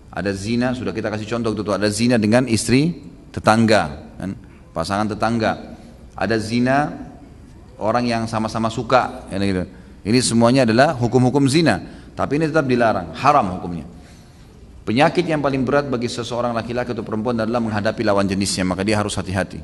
ada zina, sudah kita kasih contoh itu, ada zina dengan istri tetangga, kan? Pasangan tetangga. Ada zina orang yang sama-sama suka, kan gitu. Ini semuanya adalah hukum-hukum zina, tapi ini tetap dilarang, haram hukumnya. Penyakit yang paling berat bagi seseorang laki-laki atau perempuan adalah menghadapi lawan jenisnya, maka dia harus hati-hati.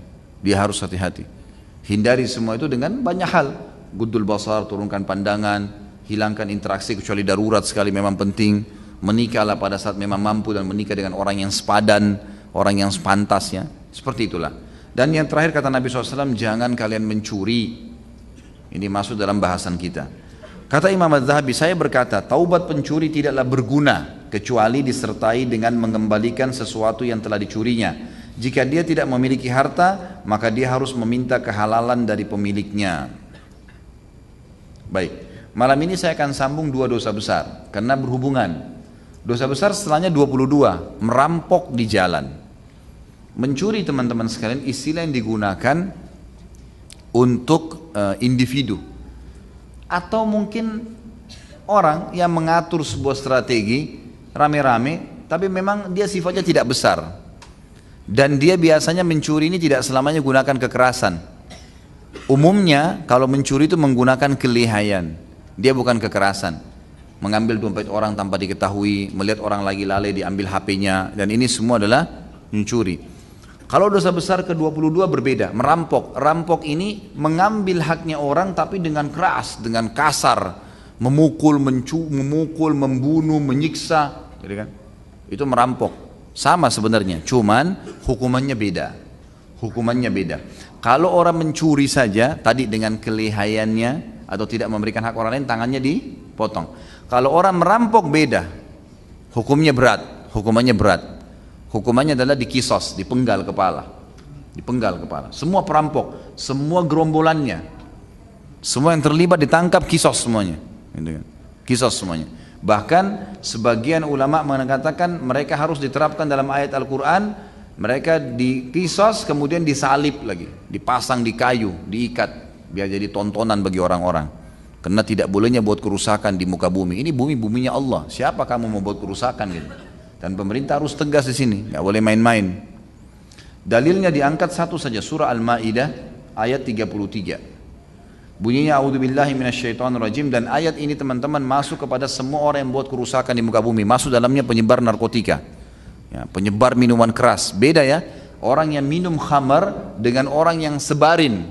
Hindari semua itu dengan banyak hal. Guddul basar, turunkan pandangan, hilangkan interaksi kecuali darurat sekali memang penting. Menikahlah pada saat memang mampu dan menikah dengan orang yang sepadan, orang yang sepantasnya. Seperti itulah. Dan yang terakhir kata Nabi SAW, jangan kalian mencuri. Ini masuk dalam bahasan kita. Kata Imam Az-Zahabi, saya berkata, taubat pencuri tidaklah berguna kecuali disertai dengan mengembalikan sesuatu yang telah dicurinya. Jika dia tidak memiliki harta, maka dia harus meminta kehalalan dari pemiliknya. Baik, malam ini saya akan sambung 2 dosa besar karena berhubungan. Dosa besar setelahnya 22, merampok di jalan. Mencuri, teman-teman sekalian, istilah yang digunakan untuk individu atau mungkin orang yang mengatur sebuah strategi rame-rame, tapi memang dia sifatnya tidak besar, dan dia biasanya mencuri ini tidak selamanya gunakan kekerasan. Umumnya kalau mencuri itu menggunakan kelihayan, dia bukan kekerasan. Mengambil dompet orang tanpa diketahui, melihat orang lagi lalai diambil HP-nya, dan ini semua adalah mencuri. Kalau dosa besar ke-22 berbeda, merampok. Rampok ini mengambil haknya orang tapi dengan keras, dengan kasar, memukul, membunuh, menyiksa, gitu kan? Itu merampok. Sama sebenarnya, cuman hukumannya beda. Kalau orang mencuri saja, tadi dengan kelihayannya atau tidak memberikan hak orang lain, tangannya dipotong. Kalau orang merampok beda, hukumannya berat. Hukumannya adalah dikisos, dipenggal kepala. Semua perampok, semua gerombolannya, semua yang terlibat ditangkap, kisos semuanya. Kisos semuanya. Bahkan sebagian ulama mengatakan mereka harus diterapkan dalam ayat Al-Quran, Mereka dikisos kemudian disalib lagi, dipasang di kayu, diikat, biar jadi tontonan bagi orang-orang. Karena tidak bolehnya buat kerusakan di muka bumi. Ini buminya Allah. Siapa kamu mau buat kerusakan gitu? Dan pemerintah harus tegas di sini, nggak boleh main-main. Dalilnya diangkat satu saja, surah Al-Maidah ayat 33. Bunyinya a'udzubillahi minasyaitonirrajim, dan ayat ini teman-teman masuk kepada semua orang yang buat kerusakan di muka bumi. Masuk dalamnya penyebar narkotika, ya, penyebar minuman keras. Beda ya, orang yang minum khamar dengan orang yang sebarin,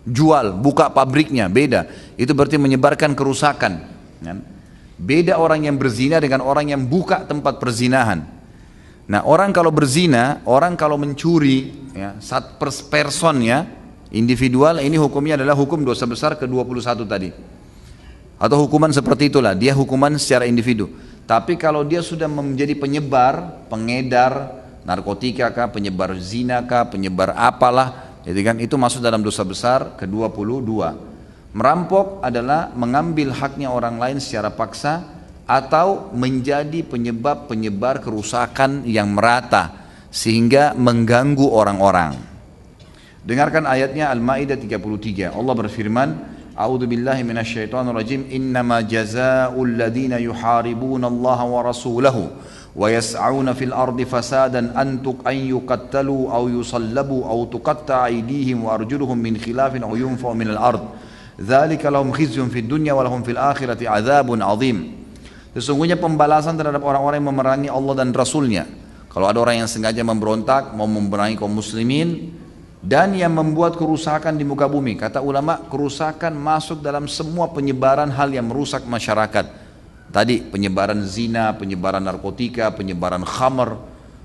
jual, buka pabriknya, beda. Itu berarti menyebarkan kerusakan, ya. Beda orang yang berzina dengan orang yang buka tempat perzinahan. Nah, orang kalau berzina, orang kalau mencuri, ya, person ya, individual, ini hukumnya adalah hukum dosa besar ke-21 tadi. Atau hukuman seperti itulah, dia hukuman secara individu. Tapi kalau dia sudah menjadi penyebar, pengedar narkotika kah, penyebar zina kah, penyebar apalah, jadi kan itu masuk dalam dosa besar ke-22. Merampok adalah mengambil haknya orang lain secara paksa atau menjadi penyebar kerusakan yang merata sehingga mengganggu orang-orang. Dengarkan ayatnya Al-Maidah 33. Allah berfirman, A'udzubillahi minasyaitonirrajim, innama jazaa'ul ladzina yuharibunallaha wa rasulahu wa yas'auna fil ardi fasadan an yuqattalu aw yusallabu aw tuqatta'a aydihim wa arjuluhum min khilafin aw yunfa'u minal ard. Dzalika lahum khizyun fid dunya wa lahum fil akhirati adzabun adzim. Sesungguhnya pembalasan terhadap orang-orang yang memerangi Allah dan Rasulnya. Kalau ada orang yang sengaja memberontak, mau memerangi kaum muslimin, dan yang membuat kerusakan di muka bumi. Kata ulama, kerusakan masuk dalam semua penyebaran hal yang merusak masyarakat. Tadi penyebaran zina, penyebaran narkotika, penyebaran khamar,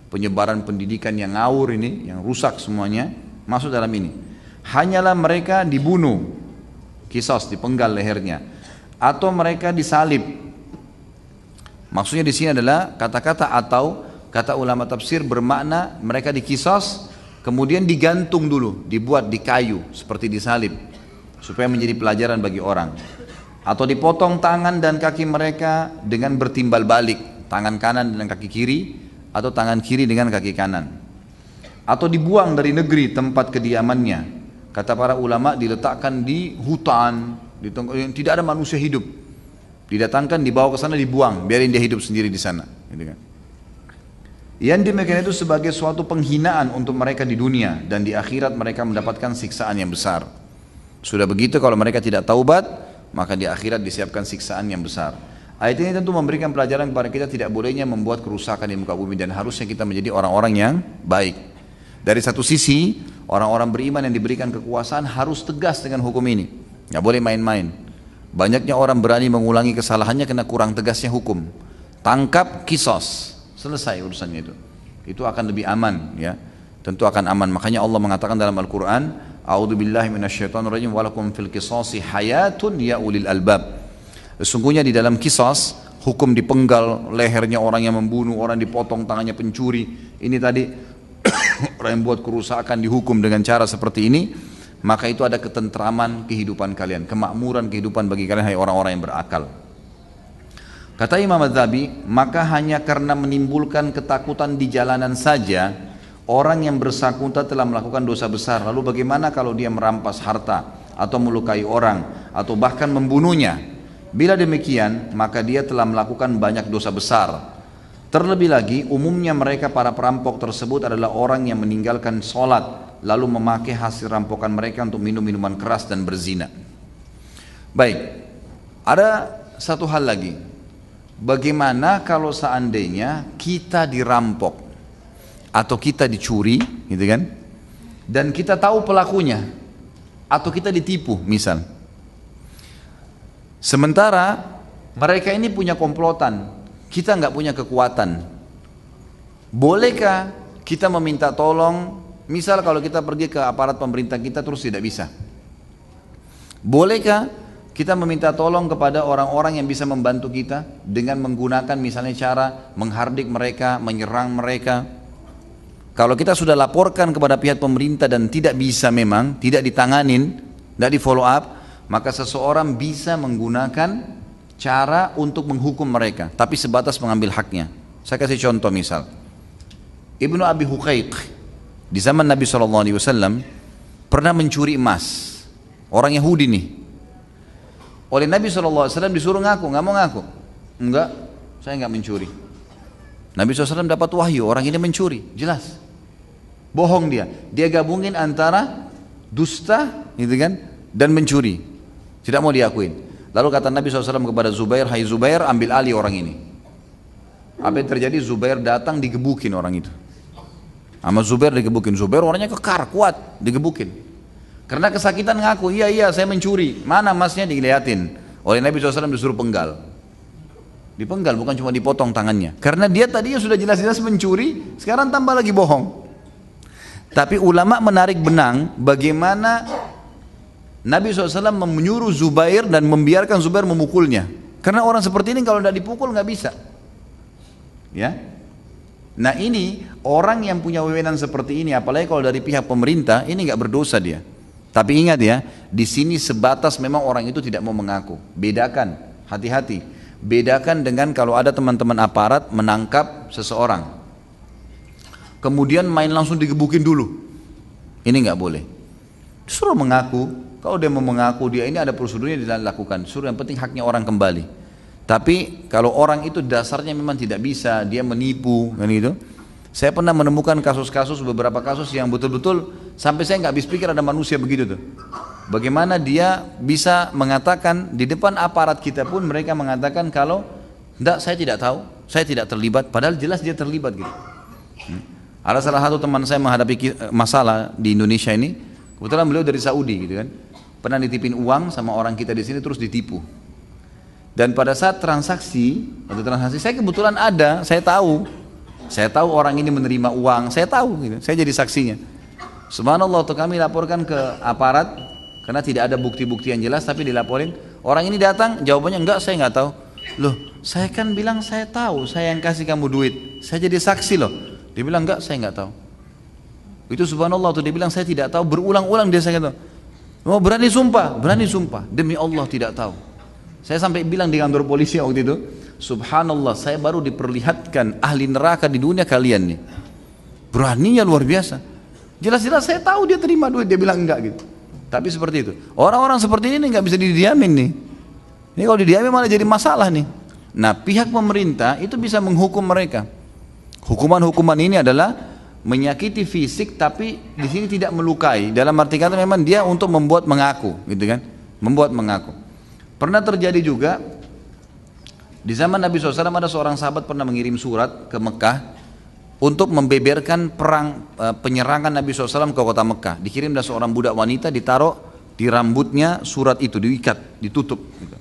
penyebaran pendidikan yang ngawur ini, yang rusak semuanya, masuk dalam ini. Hanyalah mereka dibunuh, kisos, dipenggal lehernya, atau mereka disalib. Maksudnya di sini adalah kata-kata atau, kata ulama tafsir bermakna mereka dikisos, kemudian digantung dulu, dibuat di kayu seperti disalib, supaya menjadi pelajaran bagi orang. Atau dipotong tangan dan kaki mereka dengan bertimbal balik, tangan kanan dengan kaki kiri, atau tangan kiri dengan kaki kanan. Atau dibuang dari negeri tempat kediamannya. Kata para ulama, diletakkan di hutan, tidak ada manusia hidup, didatangkan, dibawa ke sana, dibuang, biarin dia hidup sendiri di sana, gitu kan. Yang demikian itu sebagai suatu penghinaan untuk mereka di dunia, dan di akhirat mereka mendapatkan siksaan yang besar. Sudah begitu, kalau mereka tidak taubat, maka di akhirat disiapkan siksaan yang besar. Ayat ini tentu memberikan pelajaran kepada kita tidak bolehnya membuat kerusakan di muka bumi, dan harusnya kita menjadi orang-orang yang baik. Dari satu sisi, orang-orang beriman yang diberikan kekuasaan harus tegas dengan hukum ini, nggak boleh main-main. Banyaknya orang berani mengulangi kesalahannya karena kurang tegasnya hukum. Tangkap, kisos, selesai urusannya itu. Itu akan lebih aman, ya. Tentu akan aman. Makanya Allah mengatakan dalam Al-Quran, A'udzubillahi minasyaitonirrajim, walakum fil qisasi hayatun ya ulil albab. Sesungguhnya di dalam kisos, hukum dipenggal lehernya orang yang membunuh, orang dipotong tangannya pencuri. Ini tadi orang yang buat kerusakan dihukum dengan cara seperti ini, maka itu ada ketentraman kehidupan kalian, kemakmuran kehidupan bagi kalian, hai orang-orang yang berakal. Kata Imam Az-Zahabi, maka hanya karena menimbulkan ketakutan di jalanan saja, orang yang bersangkutan telah melakukan dosa besar. Lalu bagaimana kalau dia merampas harta, atau melukai orang, atau bahkan membunuhnya? Bila demikian, maka dia telah melakukan banyak dosa besar. Terlebih lagi, umumnya mereka para perampok tersebut adalah orang yang meninggalkan sholat, lalu memakai hasil rampokan mereka untuk minum minuman keras dan berzina. Baik, ada satu hal lagi. Bagaimana kalau seandainya kita dirampok atau kita dicuri, gitu kan? Dan kita tahu pelakunya, atau kita ditipu, misal. Sementara mereka ini punya komplotan, kita nggak punya kekuatan. Bolehkah kita meminta tolong? Misal kalau kita pergi ke aparat pemerintah kita terus tidak bisa. Bolehkah kita meminta tolong kepada orang-orang yang bisa membantu kita dengan menggunakan misalnya cara menghardik mereka, menyerang mereka? Kalau kita sudah laporkan kepada pihak pemerintah dan tidak bisa, memang tidak ditanganin, tidak di follow up, maka seseorang bisa menggunakan cara untuk menghukum mereka, tapi sebatas mengambil haknya. Saya kasih contoh misal, Ibnu Abi Huqaiq di zaman Nabi SAW pernah mencuri emas. Orang Yahudi nih. Oleh Nabi SAW disuruh ngaku, nggak mau ngaku. Enggak, saya nggak mencuri. Nabi SAW dapat wahyu, orang ini mencuri, jelas. Bohong dia. Dia gabungin antara dusta gitu kan, dan mencuri. Tidak mau diakuin. Lalu kata Nabi SAW kepada Zubair, hai Zubair, ambil alih orang ini. Apa yang terjadi? Zubair datang, digebukin orang itu. Sama Zubair digebukin. Zubair orangnya kekar, kuat, digebukin. Karena kesakitan ngaku, iya saya mencuri. Mana emasnya? Dilihatin. Oleh Nabi SAW disuruh penggal. Dipenggal, bukan cuma dipotong tangannya. Karena dia tadinya sudah jelas-jelas mencuri, sekarang tambah lagi bohong. Tapi ulama menarik benang bagaimana Nabi SAW menyuruh Zubair dan membiarkan Zubair memukulnya. Karena orang seperti ini kalau tidak dipukul nggak bisa. Ya. Nah ini orang yang punya wewenang seperti ini, apalagi kalau dari pihak pemerintah, ini nggak berdosa dia. Tapi ingat ya, di sini sebatas memang orang itu tidak mau mengaku. Bedakan, hati-hati. Bedakan dengan kalau ada teman-teman aparat menangkap seseorang, kemudian main langsung digebukin dulu. Ini nggak boleh. Suruh mengaku. Kalau dia mau mengaku dia ini ada prosedurnya dilakukan. Suruh, yang penting haknya orang kembali. Tapi kalau orang itu dasarnya memang tidak bisa, dia menipu kan gitu. Saya pernah menemukan kasus-kasus, beberapa kasus yang betul-betul sampai saya nggak habis pikir ada manusia begitu tuh. Bagaimana dia bisa mengatakan di depan aparat kita pun mereka mengatakan kalau enggak, saya tidak tahu, saya tidak terlibat, padahal jelas dia terlibat gitu. Ada salah satu teman saya menghadapi masalah di Indonesia ini, kebetulan beliau dari Saudi gitu kan. Pernah ditipin uang sama orang kita di sini terus ditipu. Dan pada saat transaksi, saya kebetulan ada, saya tahu orang ini menerima uang, saya tahu, gitu. Saya jadi saksinya. Subhanallah, waktu kami laporkan ke aparat, karena tidak ada bukti-bukti yang jelas, tapi dilaporin, orang ini datang, jawabannya enggak, saya enggak tahu. Loh, saya kan bilang saya tahu, saya yang kasih kamu duit, saya jadi saksi loh. Dia bilang enggak, saya enggak tahu. Itu subhanallah, tuh dia bilang saya tidak tahu, berulang-ulang dia saya tahu. Oh, berani sumpah, demi Allah tidak tahu. Saya sampai bilang di kantor polisi waktu itu, subhanallah, saya baru diperlihatkan ahli neraka di dunia kalian nih. Beraninya luar biasa. Jelas-jelas saya tahu dia terima duit, dia bilang enggak gitu. Tapi seperti itu. Orang-orang seperti ini nggak bisa didiamin nih. Ini kalau didiamin malah jadi masalah nih. Nah, pihak pemerintah itu bisa menghukum mereka. Hukuman-hukuman ini adalah menyakiti fisik, tapi di sini tidak melukai. Dalam arti kata memang dia untuk membuat mengaku, gitu kan? Membuat mengaku. Pernah terjadi juga di zaman Nabi SAW ada seorang sahabat pernah mengirim surat ke Mekah untuk membeberkan perang penyerangan Nabi SAW ke kota Mekah. Dikirim dari seorang budak wanita, ditaruh di rambutnya surat itu, diikat, ditutup. Gitu.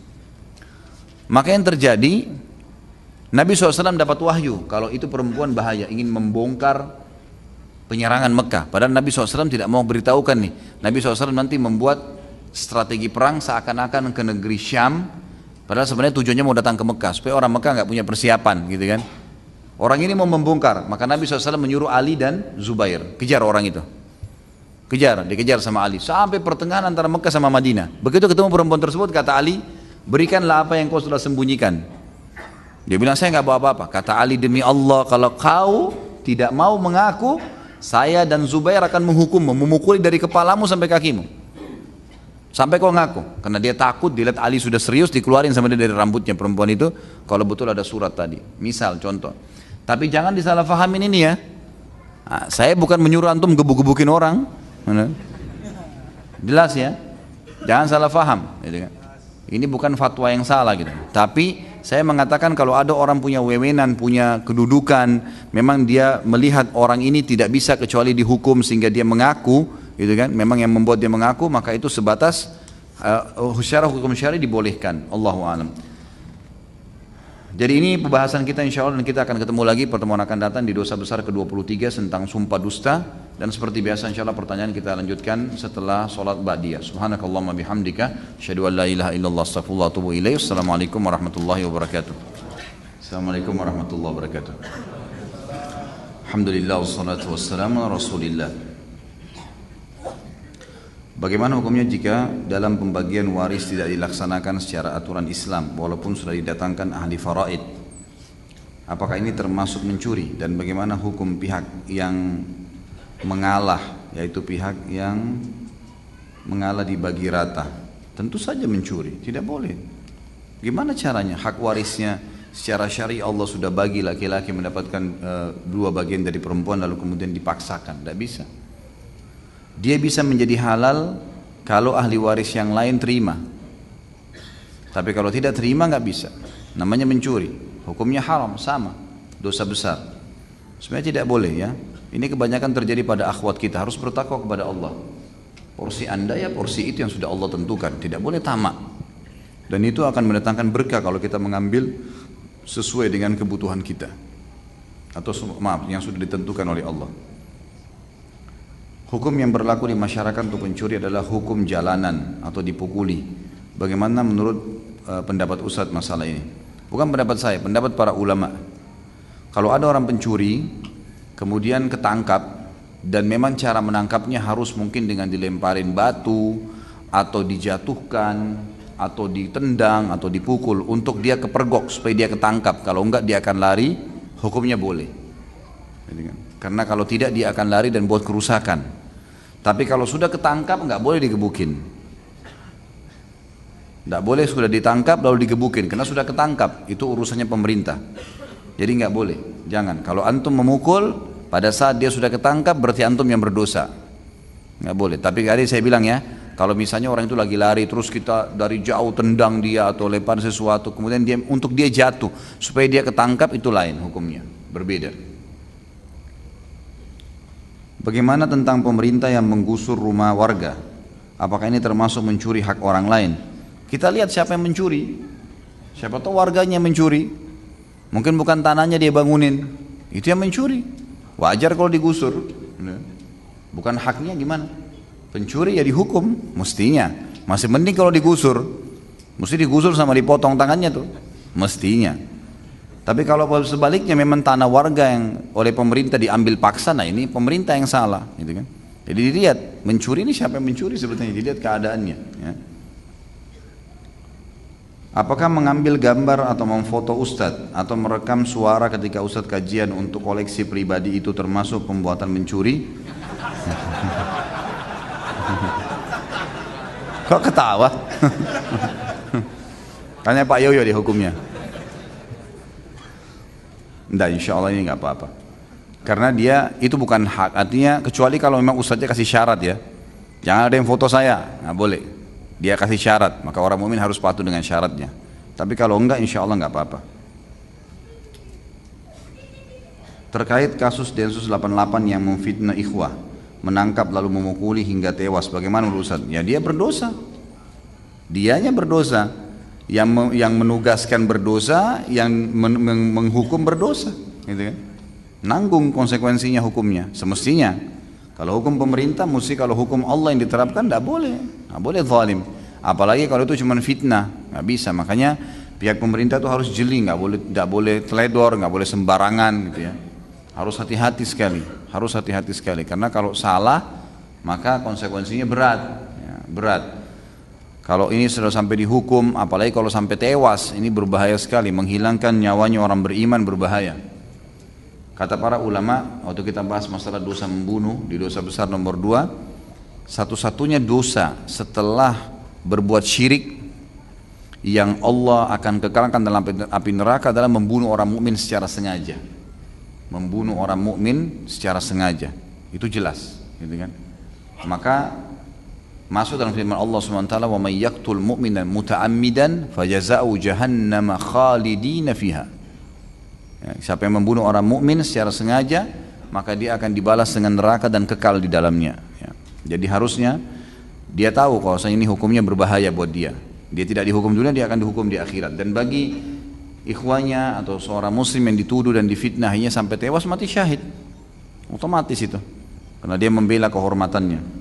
Maka yang terjadi, Nabi SAW dapat wahyu kalau itu perempuan bahaya, ingin membongkar penyerangan Mekah. Padahal Nabi SAW tidak mau beritahukan nih. Nabi SAW nanti membuat strategi perang seakan-akan ke negeri Syam, padahal sebenarnya tujuannya mau datang ke Mekah supaya orang Mekah nggak punya persiapan gitu kan. Orang ini mau membongkar, maka Nabi SAW menyuruh Ali dan Zubair kejar orang itu, dikejar sama Ali sampai pertengahan antara Mekah sama Madinah. Begitu ketemu perempuan tersebut, kata Ali, berikanlah apa yang kau sudah sembunyikan. Dia bilang, saya nggak bawa apa-apa. Kata Ali, demi Allah, kalau kau tidak mau mengaku, saya dan Zubair akan menghukummu, memukuli dari kepalamu sampai kakimu. Sampai kau ngaku, karena dia takut dilihat Ali sudah serius, dikeluarin sama dia dari rambutnya perempuan itu, kalau betul ada surat tadi, misal contoh. Tapi jangan disalahfahamin ini ya. Nah, saya bukan menyuruh antum gebuk-gebukin orang, jelas ya, jangan salah faham. Ini bukan fatwa yang salah gitu. Tapi saya mengatakan kalau ada orang punya wewenang, punya kedudukan, memang dia melihat orang ini tidak bisa kecuali dihukum sehingga dia mengaku. Gitu kan, memang yang membuat dia mengaku, maka itu sebatas secara hukum syar'i dibolehkan. Allahu a'lam. Jadi ini pembahasan kita insya Allah, dan kita akan ketemu lagi pertemuan akan datang di dosa besar ke-23 tentang sumpah dusta, dan seperti biasa insya Allah pertanyaan kita lanjutkan setelah sholat ba'diyah. Subhanakallahumma bihamdika asyhadu an la ilaha illallah astaghfirullah wa atubu ilaih. Assalamualaikum warahmatullahi wabarakatuh. Assalamualaikum warahmatullahi wabarakatuh. Alhamdulillah wassalatu wassalamu ala Rasulillah. Bagaimana hukumnya jika dalam pembagian waris tidak dilaksanakan secara aturan Islam walaupun sudah didatangkan ahli faraid? Apakah ini termasuk mencuri dan bagaimana hukum pihak yang mengalah, yaitu pihak yang mengalah dibagi rata? Tentu saja mencuri, tidak boleh. Gimana caranya? Hak warisnya secara syari Allah sudah bagi laki-laki mendapatkan 2 bagian dari perempuan lalu kemudian dipaksakan, tidak bisa. Dia bisa menjadi halal kalau ahli waris yang lain terima, tapi kalau tidak terima nggak bisa. Namanya mencuri, hukumnya haram, sama, dosa besar. Sebenarnya tidak boleh ya. Ini kebanyakan terjadi pada akhwat kita, harus bertakwa kepada Allah. Porsi anda ya porsi itu yang sudah Allah tentukan, tidak boleh tamak. Dan itu akan mendatangkan berkah kalau kita mengambil sesuai dengan kebutuhan kita, atau maaf, yang sudah ditentukan oleh Allah. Hukum yang berlaku di masyarakat untuk pencuri adalah hukum jalanan atau dipukuli. Bagaimana menurut pendapat Ustadz masalah ini? Bukan pendapat saya, pendapat para ulama. Kalau ada orang pencuri kemudian ketangkap, dan memang cara menangkapnya harus mungkin dengan dilemparin batu atau dijatuhkan atau ditendang atau dipukul untuk dia kepergok supaya dia ketangkap. Kalau enggak dia akan lari, hukumnya boleh. Karena kalau tidak dia akan lari dan buat kerusakan. Tapi kalau sudah ketangkap enggak boleh digebukin. Enggak boleh sudah ditangkap lalu digebukin, karena sudah ketangkap, itu urusannya pemerintah. Jadi enggak boleh, jangan. Kalau antum memukul pada saat dia sudah ketangkap berarti antum yang berdosa. Enggak boleh. Tapi tadi saya bilang ya, kalau misalnya orang itu lagi lari terus kita dari jauh tendang dia atau lempar sesuatu, kemudian dia untuk dia jatuh supaya dia ketangkap, itu lain hukumnya, berbeda. Bagaimana tentang pemerintah yang menggusur rumah warga? Apakah ini termasuk mencuri hak orang lain? Kita lihat siapa yang mencuri. Siapa tahu warganya mencuri. Mungkin bukan tanahnya dia bangunin, itu yang mencuri. Wajar kalau digusur. Bukan haknya gimana? Pencuri ya dihukum, mestinya. Masih mending kalau digusur. Mesti digusur sama dipotong tangannya tuh, mestinya. Tapi kalau sebaliknya memang tanah warga yang oleh pemerintah diambil paksa, nah ini pemerintah yang salah, gitu kan? Jadi dilihat mencuri ini siapa yang mencuri sebetulnya, dilihat keadaannya. Ya. Apakah mengambil gambar atau memfoto ustadz atau merekam suara ketika ustadz kajian untuk koleksi pribadi itu termasuk pembuatan mencuri? Kok ketawa? Tanya Pak Yoyo di hukumnya. Enggak, insya Allah ini nggak apa-apa. Karena dia itu bukan hak, artinya kecuali kalau memang ustadznya kasih syarat ya. Jangan ada yang foto saya, nggak boleh. Dia kasih syarat, maka orang mukmin harus patuh dengan syaratnya. Tapi kalau enggak, insya Allah nggak apa-apa. Terkait kasus Densus 88 yang memfitnah ikhwah, menangkap lalu memukuli hingga tewas, bagaimana menurut Ustaz? Ya dia berdosa, dianya berdosa. Yang menugaskan berdosa, yang menghukum berdosa, gitu kan? Nanggung konsekuensinya hukumnya, semestinya. Kalau hukum pemerintah, mesti kalau hukum Allah yang diterapkan, tidak boleh zalim. Apalagi kalau itu cuma fitnah, nggak bisa. Makanya pihak pemerintah itu harus jeli, nggak boleh teledor, nggak boleh sembarangan, gitu ya. Harus hati-hati sekali, karena kalau salah maka konsekuensinya berat, ya, berat. Kalau ini sudah sampai dihukum, apalagi kalau sampai tewas, ini berbahaya sekali, menghilangkan nyawanya orang beriman, berbahaya. Kata para ulama, waktu kita bahas masalah dosa membunuh, di dosa besar nomor 2, satu-satunya dosa setelah berbuat syirik yang Allah akan kekalkan dalam api neraka adalah membunuh orang mukmin secara sengaja. Membunuh orang mukmin secara sengaja, itu jelas, gitu kan? Maka masuk dalam firman Allah SWT, wa may yaqtul mu'minan muta'ammidan fajaza'u jahannam khalidina fiha. Ya, siapa yang membunuh orang mukmin secara sengaja, maka dia akan dibalas dengan neraka dan kekal di dalamnya. Ya. Jadi harusnya dia tahu kalau ini hukumnya berbahaya buat dia. Dia tidak dihukum dunia, dia akan dihukum di akhirat. Dan bagi ikhwanya atau seorang muslim yang dituduh dan difitnahnya sampai tewas, mati syahid. Otomatis itu. Karena dia membela kehormatannya.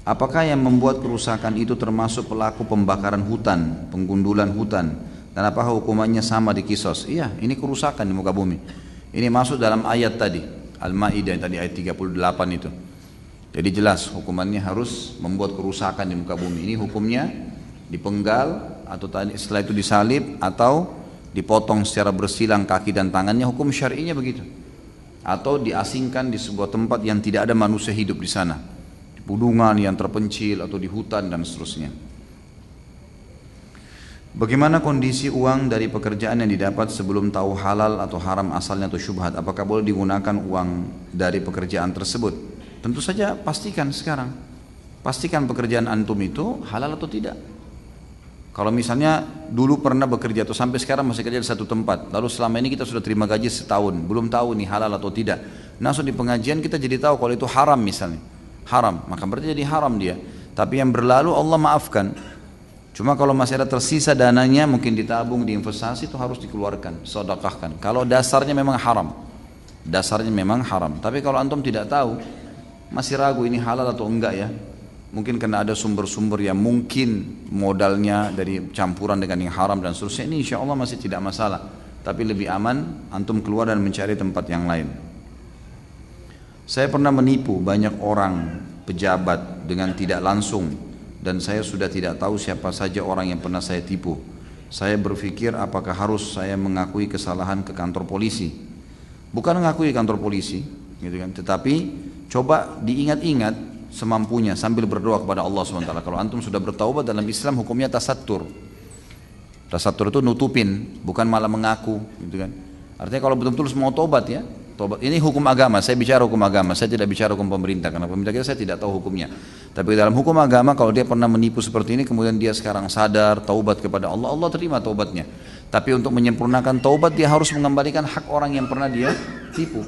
Apakah yang membuat kerusakan itu termasuk pelaku pembakaran hutan, penggundulan hutan, dan apakah hukumannya sama di Qisas? Iya, ini kerusakan di muka bumi. Ini masuk dalam ayat tadi, Al-Maidah tadi ayat 38 itu. Jadi jelas hukumannya harus membuat kerusakan di muka bumi. Ini hukumnya dipenggal atau tadi setelah itu disalib atau dipotong secara bersilang kaki dan tangannya, hukum syar'inya begitu. Atau diasingkan di sebuah tempat yang tidak ada manusia hidup di sana, di pedungan yang terpencil atau di hutan dan seterusnya. Bagaimana kondisi uang dari pekerjaan yang didapat sebelum tahu halal atau haram asalnya atau syubhat? Apakah boleh digunakan uang dari pekerjaan tersebut? Tentu saja pastikan sekarang. Pastikan pekerjaan antum itu halal atau tidak. Kalau misalnya dulu pernah bekerja atau sampai sekarang masih kerja di satu tempat, lalu selama ini kita sudah terima gaji setahun, belum tahu nih halal atau tidak. Langsung di pengajian kita jadi tahu kalau itu haram misalnya. Haram, maka berarti jadi haram dia. Tapi yang berlalu Allah maafkan. Cuma kalau masih ada tersisa dananya mungkin ditabung, diinvestasi, itu harus dikeluarkan, sedekahkan. Kalau dasarnya memang haram. Dasarnya memang haram. Tapi kalau antum tidak tahu, masih ragu ini halal atau enggak ya. Mungkin karena ada sumber-sumber yang mungkin modalnya dari campuran dengan yang haram dan seterusnya, ini insya Allah masih tidak masalah. Tapi lebih aman antum keluar dan mencari tempat yang lain. Saya pernah menipu banyak orang pejabat dengan tidak langsung, dan saya sudah tidak tahu siapa saja orang yang pernah saya tipu. Saya berpikir apakah harus saya mengakui kesalahan ke kantor polisi? Bukan mengakui kantor polisi, gitu kan? Tetapi coba diingat-ingat semampunya sambil berdoa kepada Allah SWT. Kalau antum sudah bertaubat, dalam Islam hukumnya tasattur. Tasattur itu nutupin, bukan malah mengaku, gitu kan? Artinya kalau betul-betul mau tobat ya, tobat. Ini hukum agama, saya bicara hukum agama, saya tidak bicara hukum pemerintah, karena pemerintah kita saya tidak tahu hukumnya. Tapi dalam hukum agama kalau dia pernah menipu seperti ini, kemudian dia sekarang sadar, taubat kepada Allah, Allah terima taubatnya. Tapi untuk menyempurnakan taubat, dia harus mengembalikan hak orang yang pernah dia tipu.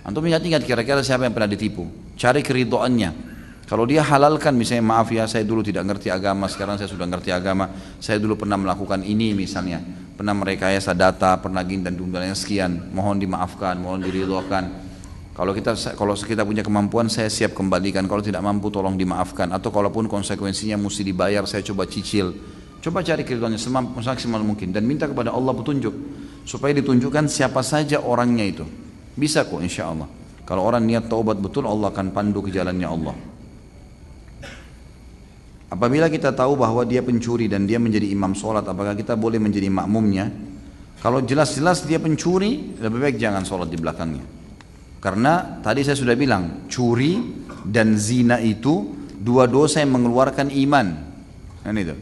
Antum ingat-ingat kira-kira siapa yang pernah ditipu, cari keridhoannya. Kalau dia halalkan, misalnya maaf ya saya dulu tidak ngerti agama, sekarang saya sudah ngerti agama, saya dulu pernah melakukan ini misalnya, pernah merekayasa data, pernah gini dan jumlahnya sekian, mohon dimaafkan, mohon diridhokan. Kalau kita punya kemampuan, saya siap kembalikan. Kalau tidak mampu, tolong dimaafkan. Atau kalaupun konsekuensinya mesti dibayar, saya coba cicil. Coba cari keridhoannya semaksimal mungkin dan minta kepada Allah petunjuk supaya ditunjukkan siapa saja orangnya itu. Bisa kok insya Allah. Kalau orang niat taubat betul, Allah akan pandu ke jalannya Allah. Apabila kita tahu bahwa dia pencuri dan dia menjadi imam sholat, apakah kita boleh menjadi makmumnya? Kalau jelas-jelas dia pencuri, lebih baik jangan sholat di belakangnya. Karena tadi saya sudah bilang, curi dan zina itu dua dosa yang mengeluarkan iman. Kan itu.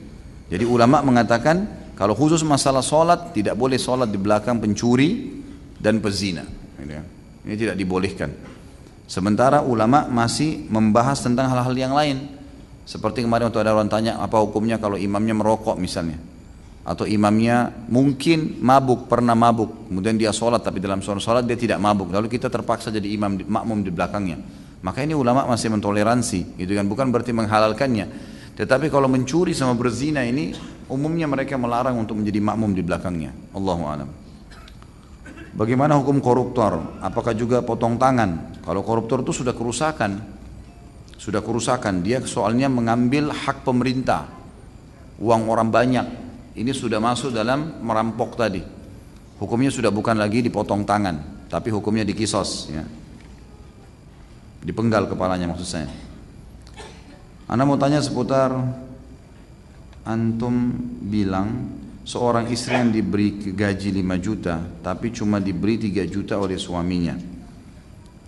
Jadi ulama mengatakan, kalau khusus masalah sholat, tidak boleh sholat di belakang pencuri dan pezina. Ini tidak dibolehkan. Sementara ulama masih membahas tentang hal-hal yang lain. Seperti kemarin waktu ada orang tanya apa hukumnya kalau imamnya merokok misalnya, atau imamnya mungkin mabuk, pernah mabuk, kemudian dia sholat tapi dalam sholat dia tidak mabuk, lalu kita terpaksa jadi makmum di belakangnya. Maka ini ulama masih mentoleransi, gitu kan, bukan berarti menghalalkannya. Tetapi kalau mencuri sama berzina ini umumnya mereka melarang untuk menjadi makmum di belakangnya. Allahu a'lam. Bagaimana hukum koruptor? Apakah juga potong tangan? Kalau koruptor itu sudah kerusakan, dia soalnya mengambil hak pemerintah, uang orang banyak, ini sudah masuk dalam merampok tadi. Hukumnya sudah bukan lagi dipotong tangan, tapi hukumnya dikisos, ya. Dipenggal kepalanya maksud saya. Anda mau tanya seputar, antum bilang seorang istri yang diberi gaji 5 juta, tapi cuma diberi 3 juta oleh suaminya.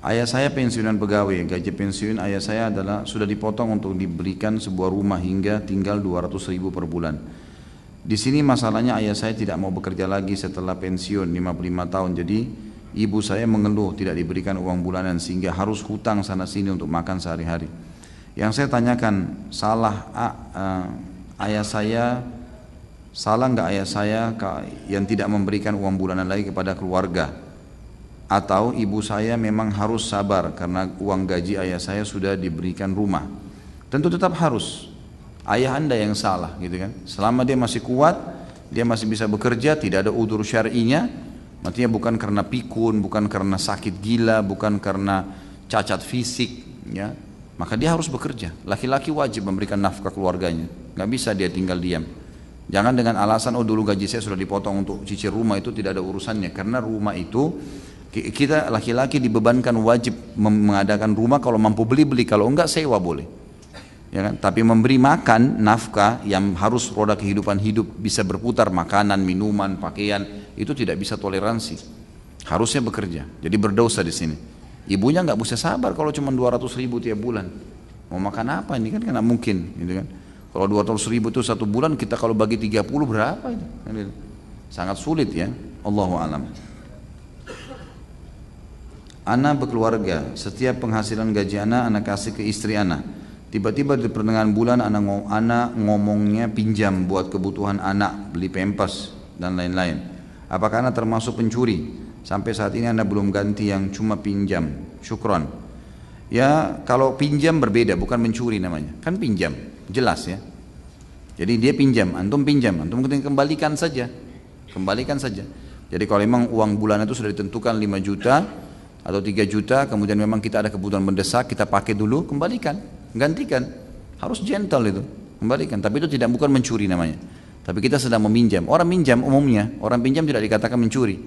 Ayah saya pensiunan pegawai, gaji pensiun ayah saya adalah sudah dipotong untuk diberikan sebuah rumah hingga tinggal 200.000 per bulan. Di sini masalahnya ayah saya tidak mau bekerja lagi setelah pensiun 55 tahun, jadi ibu saya mengeluh tidak diberikan uang bulanan sehingga harus hutang sana sini untuk makan sehari-hari. Yang saya tanyakan, salah nggak ayah saya yang tidak memberikan uang bulanan lagi kepada keluarga? Atau ibu saya memang harus sabar karena uang gaji ayah saya sudah diberikan rumah? Tentu tetap harus. Ayah anda yang salah, gitu kan. Selama dia masih kuat, dia masih bisa bekerja, tidak ada udzur syar'inya, artinya bukan karena pikun, bukan karena sakit gila, bukan karena cacat fisik, ya, maka dia harus bekerja. Laki-laki wajib memberikan nafkah keluarganya, nggak bisa dia tinggal diam. Jangan dengan alasan oh dulu gaji saya sudah dipotong untuk cicil rumah, itu tidak ada urusannya. Karena rumah itu kita laki-laki dibebankan wajib mengadakan rumah, kalau mampu beli, kalau enggak sewa boleh, ya kan? Tapi memberi makan, nafkah yang harus roda kehidupan hidup bisa berputar, makanan, minuman, pakaian, itu tidak bisa toleransi. Harusnya bekerja. Jadi berdosa di sini. Ibunya nggak bisa sabar kalau cuma 200.000 tiap bulan. Mau makan apa ini kan nggak mungkin, gitu kan? Kalau 200.000 itu satu bulan, kita kalau bagi 30 berapa itu? Sangat sulit ya. Allahu a'lam. Ana berkeluarga, setiap penghasilan gaji ana kasih ke istri ana. Tiba-tiba di pertengahan bulan ana ngomongnya pinjam buat kebutuhan anak, beli pempas dan lain-lain. Apakah ana termasuk pencuri? Sampai saat ini ana belum ganti yang cuma pinjam. Syukron. Ya kalau pinjam berbeda, bukan mencuri namanya. Kan pinjam, jelas ya. Jadi dia pinjam, antum kembalikan saja. Kembalikan saja. Jadi kalau memang uang bulanan itu sudah ditentukan 5 juta atau 3 juta, kemudian memang kita ada kebutuhan mendesak, kita pakai dulu, kembalikan, gantikan. Harus gentle itu, kembalikan. Tapi itu bukan mencuri namanya. Tapi kita sedang meminjam. Orang minjam umumnya, orang pinjam tidak dikatakan mencuri.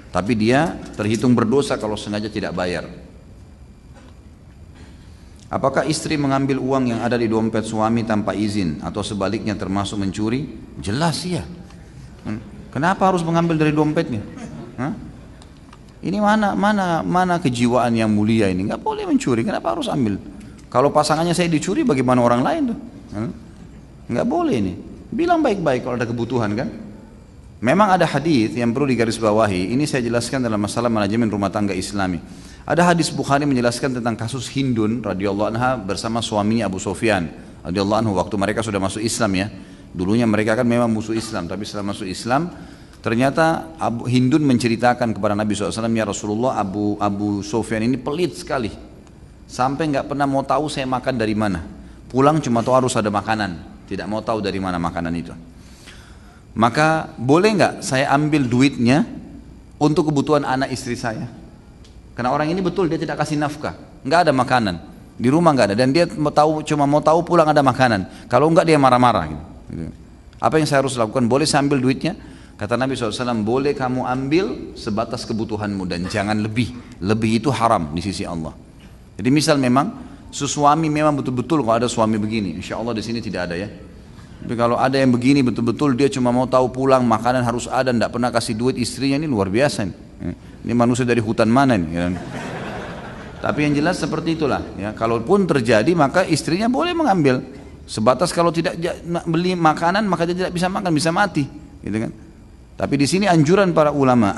Tapi dia terhitung berdosa kalau sengaja tidak bayar. Apakah istri mengambil uang yang ada di dompet suami tanpa izin atau sebaliknya termasuk mencuri? Jelas ya. Kenapa harus mengambil dari dompetnya? Hah? Ini mana kejiwaan yang mulia ini? Nggak boleh mencuri. Kenapa harus ambil? Kalau pasangannya saya dicuri, bagaimana orang lain tuh? Nggak boleh ini. Bilang baik-baik kalau ada kebutuhan kan. Memang ada hadis yang perlu digarisbawahi. Ini saya jelaskan dalam masalah manajemen rumah tangga Islami. Ada hadis Bukhari menjelaskan tentang kasus Hindun radhiyallahu anha bersama suaminya Abu Sufyan radhiyallahu anhu waktu mereka sudah masuk Islam ya. Dulunya mereka kan memang musuh Islam, tapi setelah masuk Islam ternyata Hindun menceritakan kepada Nabi SAW, ya Rasulullah, Abu Sufyan ini pelit sekali. Sampai nggak pernah mau tahu saya makan dari mana. Pulang cuma tahu harus ada makanan. Tidak mau tahu dari mana makanan itu. Maka boleh nggak saya ambil duitnya untuk kebutuhan anak istri saya? Karena orang ini betul dia tidak kasih nafkah, nggak ada makanan di rumah nggak ada, dan dia cuma mau tahu pulang ada makanan. Kalau nggak dia marah-marah. Gitu. Apa yang saya harus lakukan? Boleh saya ambil duitnya? Kata Nabi SAW, boleh kamu ambil sebatas kebutuhanmu dan jangan lebih. Lebih itu haram di sisi Allah. Jadi misal memang suami memang betul-betul kalau ada suami begini, insya Allah di sini tidak ada ya. Tapi kalau ada yang begini betul-betul dia cuma mau tahu pulang makanan harus ada, tidak pernah kasih duit istrinya, ini luar biasa nih. Ini manusia dari hutan mana nih? Ya. Tapi yang jelas seperti itulah. Ya. Kalaupun terjadi maka istrinya boleh mengambil. Sebatas kalau tidak beli makanan maka dia tidak bisa makan, bisa mati, gitu kan? Tapi di sini anjuran para ulama.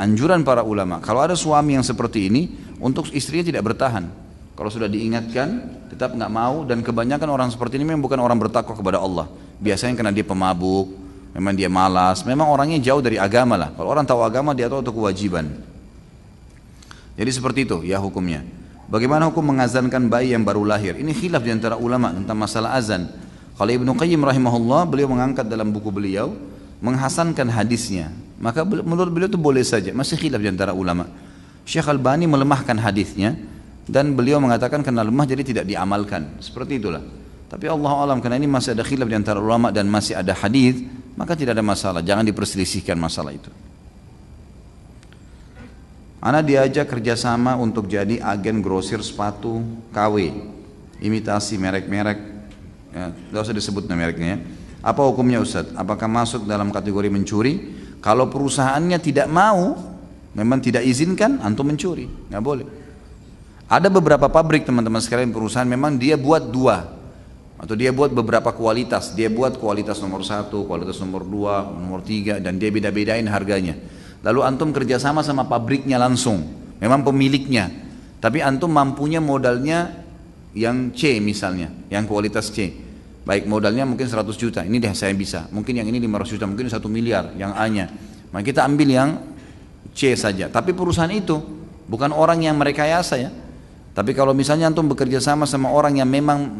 Kalau ada suami yang seperti ini, untuk istrinya tidak bertahan. Kalau sudah diingatkan, tetap nggak mau, dan kebanyakan orang seperti ini memang bukan orang bertakwa kepada Allah. Biasanya karena dia pemabuk, memang dia malas, memang orangnya jauh dari agama lah. Kalau orang tahu agama, dia tahu itu kewajiban. Jadi seperti itu ya hukumnya. Bagaimana hukum mengazankan bayi yang baru lahir? Ini khilaf di antara ulama tentang masalah azan. Kalau Ibnu Qayyim rahimahullah, beliau mengangkat dalam buku beliau, menghasankan hadisnya. Maka menurut beliau itu boleh saja, masih khilaf di antara ulama. Syekh Albani melemahkan hadisnya, dan beliau mengatakan karena lemah jadi tidak diamalkan. Seperti itulah. Tapi Allah alam, karena ini masih ada khilaf di antara ulama dan masih ada hadis, maka tidak ada masalah, jangan diperselisihkan masalah itu. Ana diajak kerjasama untuk jadi agen grosir sepatu KW, imitasi merek-merek, ya, tidak usah disebut mereknya ya. Apa hukumnya Ustaz? Apakah masuk dalam kategori mencuri? Kalau perusahaannya tidak mau, memang tidak izinkan, antum mencuri, nggak boleh. Ada beberapa pabrik teman-teman sekalian, perusahaan memang dia buat dua, atau dia buat beberapa kualitas. Dia buat kualitas nomor 1, kualitas nomor 2, nomor 3, dan dia beda-bedain harganya. Lalu antum kerjasama sama pabriknya langsung, memang pemiliknya, tapi antum mampunya modalnya yang C misalnya, yang kualitas C. Baik modalnya mungkin 100 juta, ini deh saya bisa. Mungkin yang ini 500 juta, mungkin 1 miliar yang A-nya. Maka kita ambil yang C saja. Tapi perusahaan itu bukan orang yang merekayasa ya. Tapi kalau misalnya antum bekerja sama orang yang memang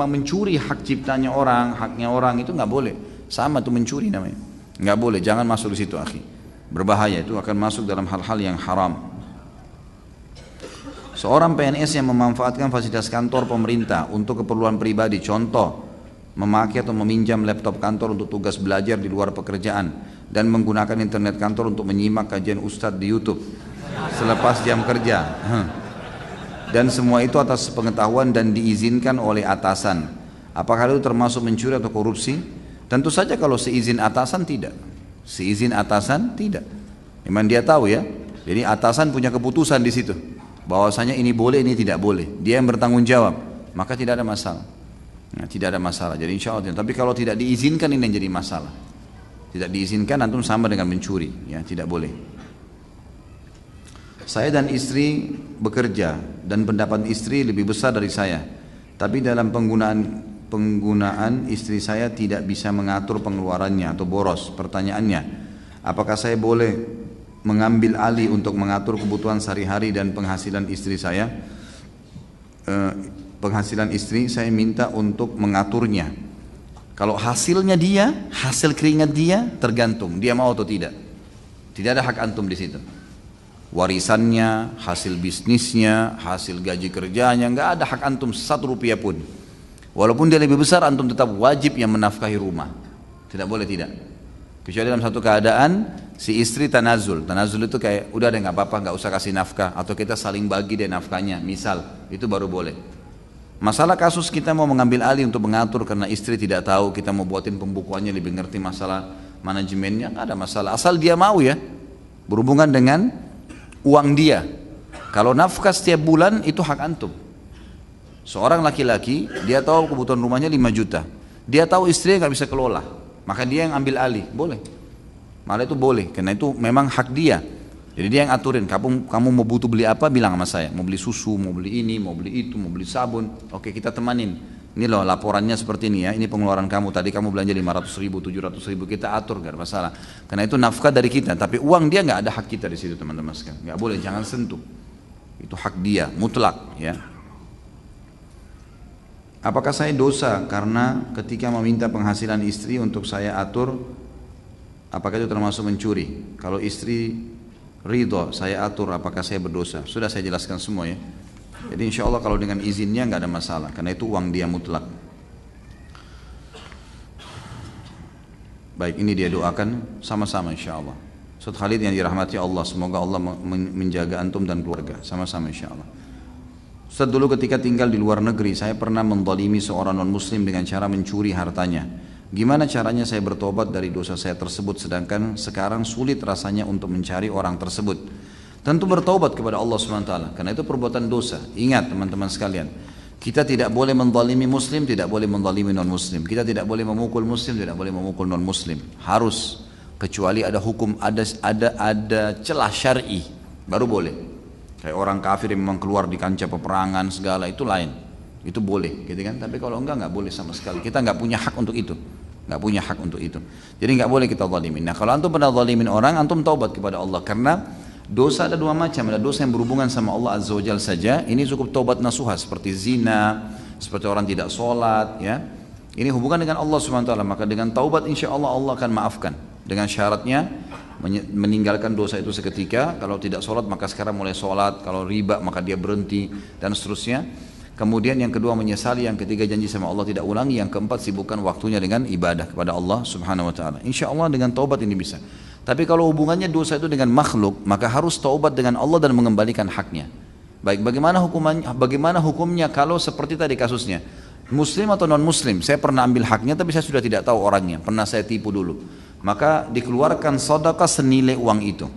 mencuri hak ciptanya orang, haknya orang, itu nggak boleh. Sama tuh mencuri namanya. Nggak boleh, jangan masuk di situ akhi. Berbahaya, itu akan masuk dalam hal-hal yang haram. Seorang PNS yang memanfaatkan fasilitas kantor pemerintah untuk keperluan pribadi, contoh memakai atau meminjam laptop kantor untuk tugas belajar di luar pekerjaan dan menggunakan internet kantor untuk menyimak kajian ustadz di YouTube selepas jam kerja. Dan semua itu atas pengetahuan dan diizinkan oleh atasan. Apakah itu termasuk mencuri atau korupsi? Tentu saja kalau seizin atasan tidak. Seizin atasan tidak. Memang dia tahu ya. Jadi atasan punya keputusan di situ. Bahwasanya ini boleh, ini tidak boleh. Dia yang bertanggung jawab. Maka tidak ada masalah. Nah, tidak ada masalah. Jadi insya Allah. Tapi kalau tidak diizinkan ini yang jadi masalah. Tidak diizinkan antum sama dengan mencuri. Ya, tidak boleh. Saya dan istri bekerja dan pendapat istri lebih besar dari saya. Tapi dalam penggunaan istri saya tidak bisa mengatur pengeluarannya atau boros. Pertanyaannya, apakah saya boleh mengambil alih untuk mengatur kebutuhan sehari-hari dan penghasilan istri saya? Penghasilan istri saya minta untuk mengaturnya. Kalau hasilnya dia, hasil keringat dia, tergantung dia mau atau tidak. Tidak ada hak antum di situ. Warisannya, hasil bisnisnya, hasil gaji kerjanya, nggak ada hak antum 1 rupiah pun. Walaupun dia lebih besar, antum tetap wajib yang menafkahi rumah. Tidak boleh tidak. Kecuali dalam satu keadaan si istri tanazul. Tanazul itu kayak udah deh nggak apa-apa, nggak usah kasih nafkah, atau kita saling bagi deh nafkahnya. Misal itu baru boleh. Masalah kasus kita mau mengambil alih untuk mengatur karena istri tidak tahu, kita mau buatin pembukuannya lebih ngerti masalah manajemennya, nggak ada masalah. Asal dia mau ya berhubungan dengan uang dia. Kalau nafkah setiap bulan itu hak antum. Seorang laki-laki dia tahu kebutuhan rumahnya 5 juta. Dia tahu istrinya nggak bisa kelola, maka dia yang ambil alih, boleh. Malah itu boleh, karena itu memang hak dia. Jadi dia yang aturin, kamu mau butuh beli apa, bilang sama saya. Mau beli susu, mau beli ini, mau beli itu, mau beli sabun. Oke, kita temanin. Ini loh laporannya seperti ini ya, ini pengeluaran kamu. Tadi kamu belanja 500 ribu, 700 ribu, kita atur, gak ada masalah. Karena itu nafkah dari kita, tapi uang dia nggak ada hak kita di situ teman-teman sekalian. Nggak boleh, jangan sentuh. Itu hak dia, mutlak ya. Apakah saya dosa karena ketika meminta penghasilan istri untuk saya atur, apakah itu termasuk mencuri? Kalau istri ridho saya atur, apakah saya berdosa? Sudah saya jelaskan semua ya. Jadi insya Allah kalau dengan izinnya nggak ada masalah, karena itu uang dia mutlak. Baik, ini dia doakan sama-sama insya Allah. Ustaz Khalid yang dirahmati Allah, semoga Allah menjaga antum dan keluarga, sama-sama insya Allah. Ustaz, dulu ketika tinggal di luar negeri, saya pernah menzalimi seorang non-muslim dengan cara mencuri hartanya. Gimana caranya saya bertobat dari dosa saya tersebut, sedangkan sekarang sulit rasanya untuk mencari orang tersebut? Tentu bertobat kepada Allah SWT, karena itu perbuatan dosa. Ingat teman-teman sekalian, kita tidak boleh menzalimi muslim, tidak boleh menzalimi non-muslim. Kita tidak boleh memukul muslim, tidak boleh memukul non-muslim. Harus, kecuali ada hukum, ada celah syar'i, baru boleh. Kayak orang kafir yang memang keluar di kancah peperangan segala, itu lain, itu boleh gitu kan. Tapi kalau enggak boleh sama sekali. Kita enggak punya hak untuk itu, enggak punya hak untuk itu. Jadi enggak boleh kita zalimin. Nah kalau antum pernah zalimin orang, antum taubat kepada Allah. Karena dosa ada 2 macam, ada dosa yang berhubungan sama Allah Azza wa Jalla saja, ini cukup taubat nasuha, seperti zina, seperti orang tidak sholat ya. Ini hubungan dengan Allah SWT, maka dengan taubat insya Allah Allah akan maafkan. Dengan syaratnya meninggalkan dosa itu seketika. Kalau tidak sholat maka sekarang mulai sholat. Kalau riba maka dia berhenti dan seterusnya. Kemudian yang kedua menyesali, yang ketiga janji sama Allah tidak ulangi, yang keempat sibukkan waktunya dengan ibadah kepada Allah Subhanahu Wa Taala. Insya Allah dengan taubat ini bisa. Tapi kalau hubungannya dosa itu dengan makhluk, maka harus taubat dengan Allah dan mengembalikan haknya. Baik, bagaimana hukumnya kalau seperti tadi kasusnya? Muslim atau non-muslim, saya pernah ambil haknya tapi saya sudah tidak tahu orangnya, pernah saya tipu dulu. Maka dikeluarkan sedekah senilai uang itu.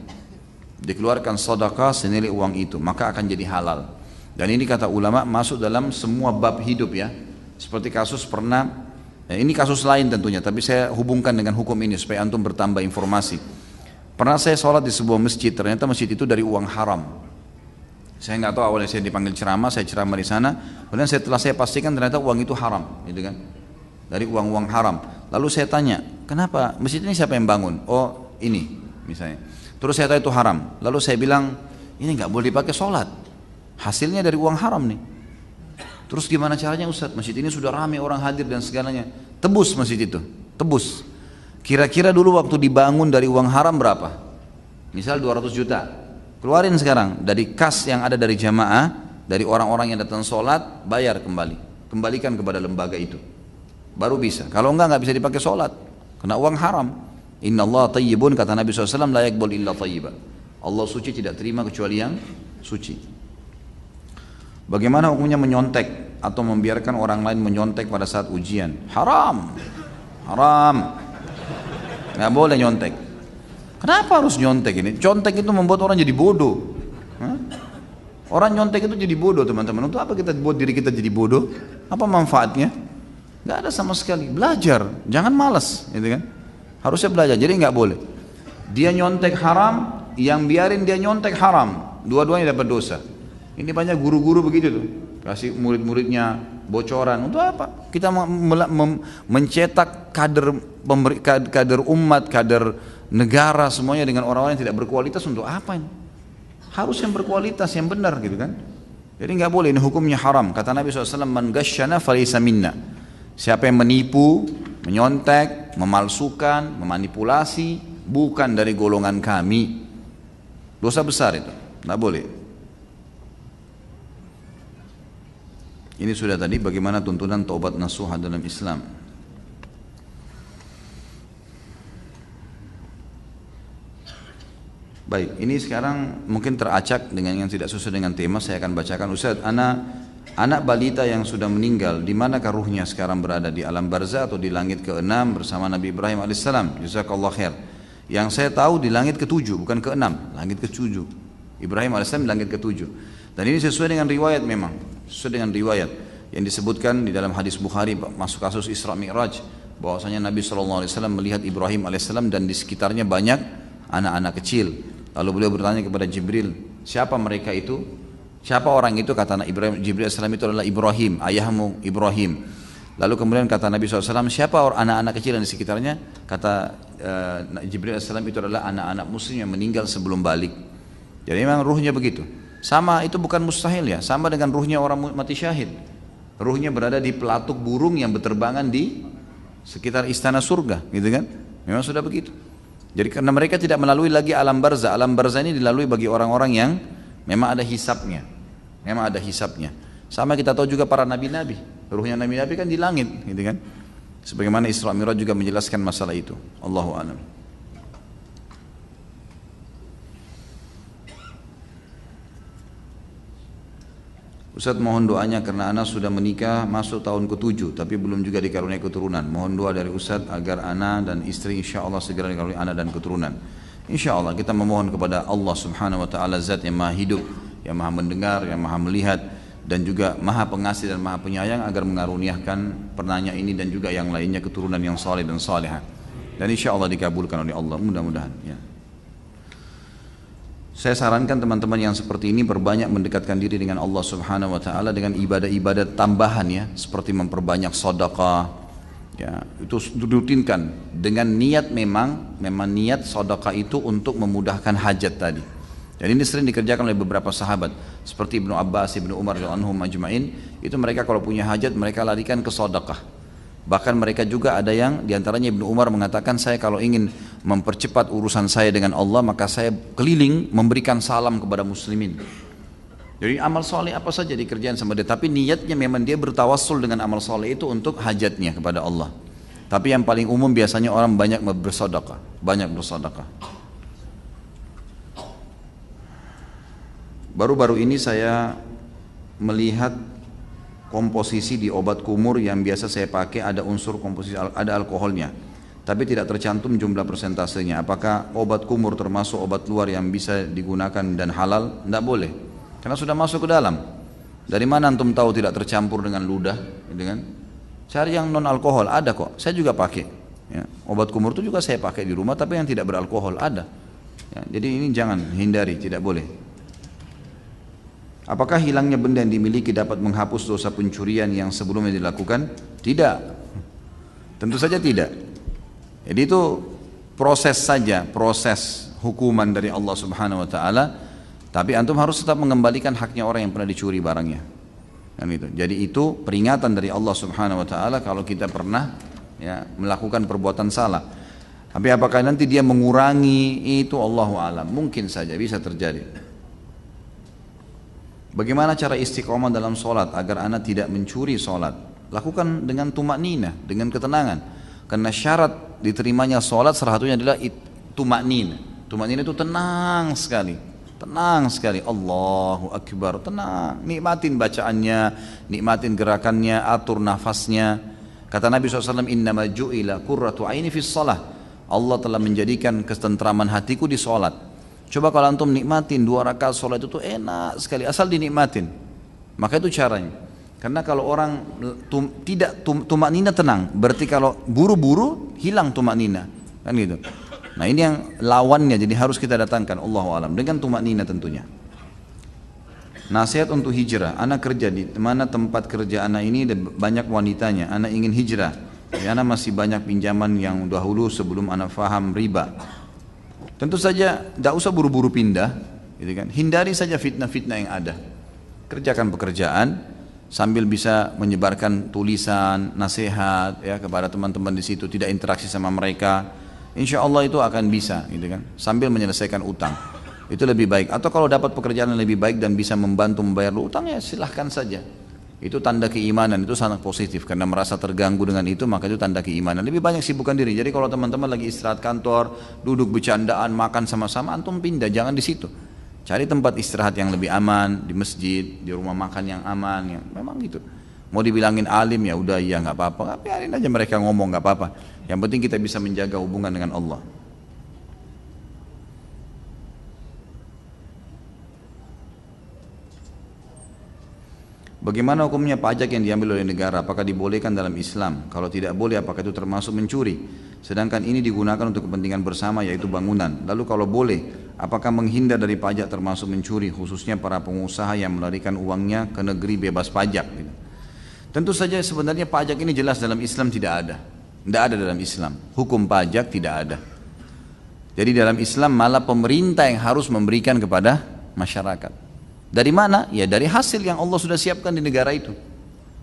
Dikeluarkan sedekah senilai uang itu, maka akan jadi halal. Dan ini kata ulama masuk dalam semua bab hidup ya. Seperti kasus pernah, ini kasus lain tentunya, tapi saya hubungkan dengan hukum ini supaya antum bertambah informasi. Pernah saya sholat di sebuah masjid, ternyata masjid itu dari uang haram. Saya nggak tahu, awalnya saya dipanggil ceramah, saya ceramah di sana. Kemudian setelah saya pastikan ternyata uang itu haram, gitu kan? Dari uang-uang haram. Lalu saya tanya, kenapa masjid ini siapa yang bangun? Oh ini, misalnya. Terus saya tahu itu haram. Lalu saya bilang, ini nggak boleh dipakai sholat. Hasilnya dari uang haram nih. Terus gimana caranya Ustaz? Masjid ini sudah ramai orang hadir dan segalanya. Tebus masjid itu, tebus. Kira-kira dulu waktu dibangun dari uang haram berapa? Misal 200 juta. Keluarin sekarang dari kas yang ada dari jamaah, dari orang-orang yang datang sholat, bayar kembali, kembalikan kepada lembaga itu, baru bisa. Kalau enggak bisa dipakai sholat, kena uang haram. Inna Allah tayyibun, kata Nabi SAW, la yakbul illa tayyiba. Allah suci, tidak terima kecuali yang suci. Bagaimana hukumnya menyontek atau membiarkan orang lain menyontek pada saat ujian? Haram, haram, nggak boleh nyontek. Kenapa harus nyontek ini? Contek itu membuat orang jadi bodoh. Hah? Orang nyontek itu jadi bodoh teman-teman. Untuk apa kita buat diri kita jadi bodoh? Apa manfaatnya? Gak ada sama sekali. Belajar, jangan malas, gitu kan? Harusnya belajar. Jadi nggak boleh. Dia nyontek haram, yang biarin dia nyontek haram. Dua-duanya dapat dosa. Ini banyak guru-guru begitu tuh. Kasih murid-muridnya bocoran. Untuk apa? Kita mencetak kader umat, kader negara semuanya dengan orang-orang yang tidak berkualitas. Untuk apa ini? Harus yang berkualitas, yang benar gitu kan. Jadi nggak boleh, ini hukumnya haram. Kata Nabi SAW, man ghasyana falaysa minna. Siapa yang menipu, menyontek, memalsukan, memanipulasi, bukan dari golongan kami. Dosa besar itu, nggak boleh. Ini sudah tadi bagaimana tuntunan taubat nasuha dalam Islam. Baik, ini sekarang mungkin teracak dengan yang tidak sesuai dengan tema. Saya akan bacakan. Ustaz, anak balita yang sudah meninggal, di manakah ruhnya sekarang berada? Di alam barzah atau di langit ke-6 bersama Nabi Ibrahim alaihissalam? Jazakallah khair. Yang saya tahu di langit ke-7, bukan ke-6, langit ke-7. Ibrahim alaihissalam di langit ke-7. Dan ini sesuai dengan riwayat memang, sesuai dengan riwayat yang disebutkan di dalam hadis Bukhari masuk kasus Isra Mi'raj, bahwasanya Nabi SAW melihat Ibrahim alaihissalam dan di sekitarnya banyak anak-anak kecil. Lalu beliau bertanya kepada Jibril, siapa mereka itu? Siapa orang itu? Kata Jibril AS itu adalah Ibrahim, ayahmu Ibrahim. Lalu kemudian kata Nabi SAW, siapa anak-anak kecil yang di sekitarnya? Kata Jibril AS itu adalah anak-anak muslim yang meninggal sebelum balik. Jadi memang ruhnya begitu. Sama, itu bukan mustahil ya, sama dengan ruhnya orang mati syahid. Ruhnya berada di pelatuk burung yang berterbangan di sekitar istana surga, gitu kan? Memang sudah begitu. Jadi karena mereka tidak melalui lagi alam barzah. Alam barzah ini dilalui bagi orang-orang yang memang ada hisabnya. Memang ada hisabnya. Sama kita tahu juga para nabi-nabi. Ruhnya nabi-nabi kan di langit, gitu kan? Sebagaimana Isra Mi'raj juga menjelaskan masalah itu. Allahu a'lam. Ustaz, mohon doanya karena anak sudah menikah masuk tahun ke-7 tapi belum juga dikaruniai keturunan. Mohon doa dari Ustaz agar anak dan istri insya Allah segera dikaruniai anak dan keturunan. Insya Allah kita memohon kepada Allah Subhanahu Wa Taala, Zat yang Maha Hidup, yang Maha Mendengar, yang Maha Melihat, dan juga Maha Pengasih dan Maha Penyayang agar mengaruniakan penanya ini dan juga yang lainnya keturunan yang saleh dan salihah. Dan insya Allah dikabulkan oleh Allah, mudah-mudahan. Ya. Saya sarankan teman-teman yang seperti ini berbanyak mendekatkan diri dengan Allah Subhanahu Wa Taala dengan ibadah-ibadah tambahan ya, seperti memperbanyak sedekah. Ya, itu rutinkan dengan niat memang niat sedekah itu untuk memudahkan hajat tadi. Dan ini sering dikerjakan oleh beberapa sahabat seperti Ibnu Abbas, Ibnu Umar radhiyallahu anhum ajma'in. Itu mereka kalau punya hajat mereka larikan ke sedekah. Bahkan mereka juga ada yang diantaranya Ibnu Umar mengatakan, saya kalau ingin mempercepat urusan saya dengan Allah maka saya keliling memberikan salam kepada muslimin. Jadi amal soleh apa saja dikerjain sama dia, tapi niatnya memang dia bertawassul dengan amal soleh itu untuk hajatnya kepada Allah. Tapi yang paling umum biasanya orang banyak bersedekah, Baru-baru ini saya melihat komposisi di obat kumur yang biasa saya pakai ada unsur komposisi, ada alkoholnya, tapi tidak tercantum jumlah persentasenya. Apakah obat kumur termasuk obat luar yang bisa digunakan dan halal? Tidak boleh, karena sudah masuk ke dalam. Dari mana antum tahu tidak tercampur dengan ludah? Gitu kan? Cari yang non alkohol, ada kok. Saya juga pakai. Ya. Obat kumur itu juga saya pakai di rumah, tapi yang tidak beralkohol ada. Ya. Jadi ini jangan hindari, tidak boleh. Apakah hilangnya benda yang dimiliki dapat menghapus dosa pencurian yang sebelumnya dilakukan? Tidak. Tentu saja tidak. Jadi itu proses saja, proses hukuman dari Allah Subhanahu Wa Taala. Tapi antum harus tetap mengembalikan haknya orang yang pernah dicuri barangnya. Kan itu. Jadi itu peringatan dari Allah Subhanahu Wa Taala kalau kita pernah ya, melakukan perbuatan salah. Tapi apakah nanti dia mengurangi itu, Allahu a'lam. Mungkin saja bisa terjadi. Bagaimana cara istiqomah dalam sholat agar anak tidak mencuri sholat? Lakukan dengan tumakninah, dengan ketenangan. Karena syarat diterimanya sholat salah satunya adalah tumakninah. Tumakninah itu tenang sekali. Tenang sekali. Allahu Akbar. Tenang. Nikmatin bacaannya, nikmatin gerakannya, atur nafasnya. Kata Nabi SAW, innama ju'ila qurratu aini fis shalah. Allah telah menjadikan ketentraman hatiku di sholat. Coba kalau antum nikmatin 2 rakaat sholat itu tuh enak sekali, asal dinikmatin. Maka itu caranya. Karena kalau orang tidak tumak nina tenang, berarti kalau buru-buru hilang tumak nina, kan gitu. Nah ini yang lawannya, jadi harus kita datangkan, Allahu alam, dengan tumak nina tentunya. Nasihat untuk hijrah, anak kerja di mana tempat kerja anak ini banyak wanitanya, anak ingin hijrah. Ya, anak masih banyak pinjaman yang dahulu sebelum anak faham riba. Tentu saja tidak usah buru-buru pindah, gitu kan. Hindari saja fitnah-fitnah yang ada. Kerjakan pekerjaan sambil bisa menyebarkan tulisan, nasihat ya kepada teman-teman di situ, tidak interaksi sama mereka. Insya Allah itu akan bisa, gitu kan. Sambil menyelesaikan utang, itu lebih baik. Atau kalau dapat pekerjaan yang lebih baik dan bisa membantu membayar utang, ya silahkan saja. Itu tanda keimanan, itu sangat positif. Karena merasa terganggu dengan itu, maka itu tanda keimanan. Lebih banyak sibukkan diri. Jadi kalau teman-teman lagi istirahat kantor, duduk bercandaan, makan sama-sama, antum pindah, jangan di situ. Cari tempat istirahat yang lebih aman, di masjid, di rumah makan yang aman, yang memang gitu. Mau dibilangin alim ya udah, iya nggak apa-apa, biarin aja mereka ngomong, nggak apa-apa. Yang penting kita bisa menjaga hubungan dengan Allah. Bagaimana hukumnya pajak yang diambil oleh negara? Apakah dibolehkan dalam Islam? Kalau tidak boleh, apakah itu termasuk mencuri? Sedangkan ini digunakan untuk kepentingan bersama, yaitu bangunan. Lalu kalau boleh, apakah menghindar dari pajak termasuk mencuri? Khususnya para pengusaha yang melarikan uangnya ke negeri bebas pajak. Tentu saja sebenarnya pajak ini jelas dalam Islam tidak ada. Tidak ada dalam Islam. Hukum pajak tidak ada. Jadi dalam Islam malah pemerintah yang harus memberikan kepada masyarakat. Dari mana? Ya dari hasil yang Allah sudah siapkan di negara itu.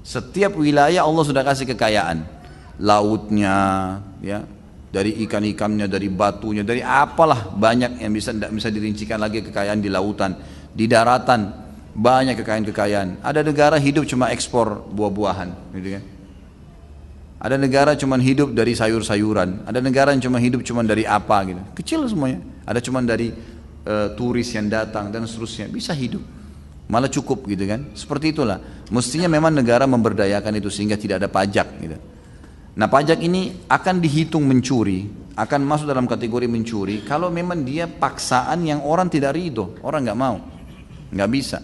Setiap wilayah Allah sudah kasih kekayaan. Lautnya, ya, dari ikan-ikannya, dari batunya, dari apalah banyak yang tidak bisa dirincikan lagi kekayaan di lautan, di daratan banyak kekayaan-kekayaan. Ada negara hidup cuma ekspor buah-buahan, gitu kan? Ada negara cuma hidup dari sayur-sayuran. Ada negara yang cuma hidup cuma dari apa gitu. Kecil semuanya. Ada cuma dari turis yang datang dan seterusnya, bisa hidup malah cukup, gitu kan. Seperti itulah mestinya memang negara memberdayakan itu sehingga tidak ada pajak gitu. Nah pajak ini akan dihitung mencuri, akan masuk dalam kategori mencuri kalau memang dia paksaan yang orang tidak ridho, orang nggak mau, nggak bisa.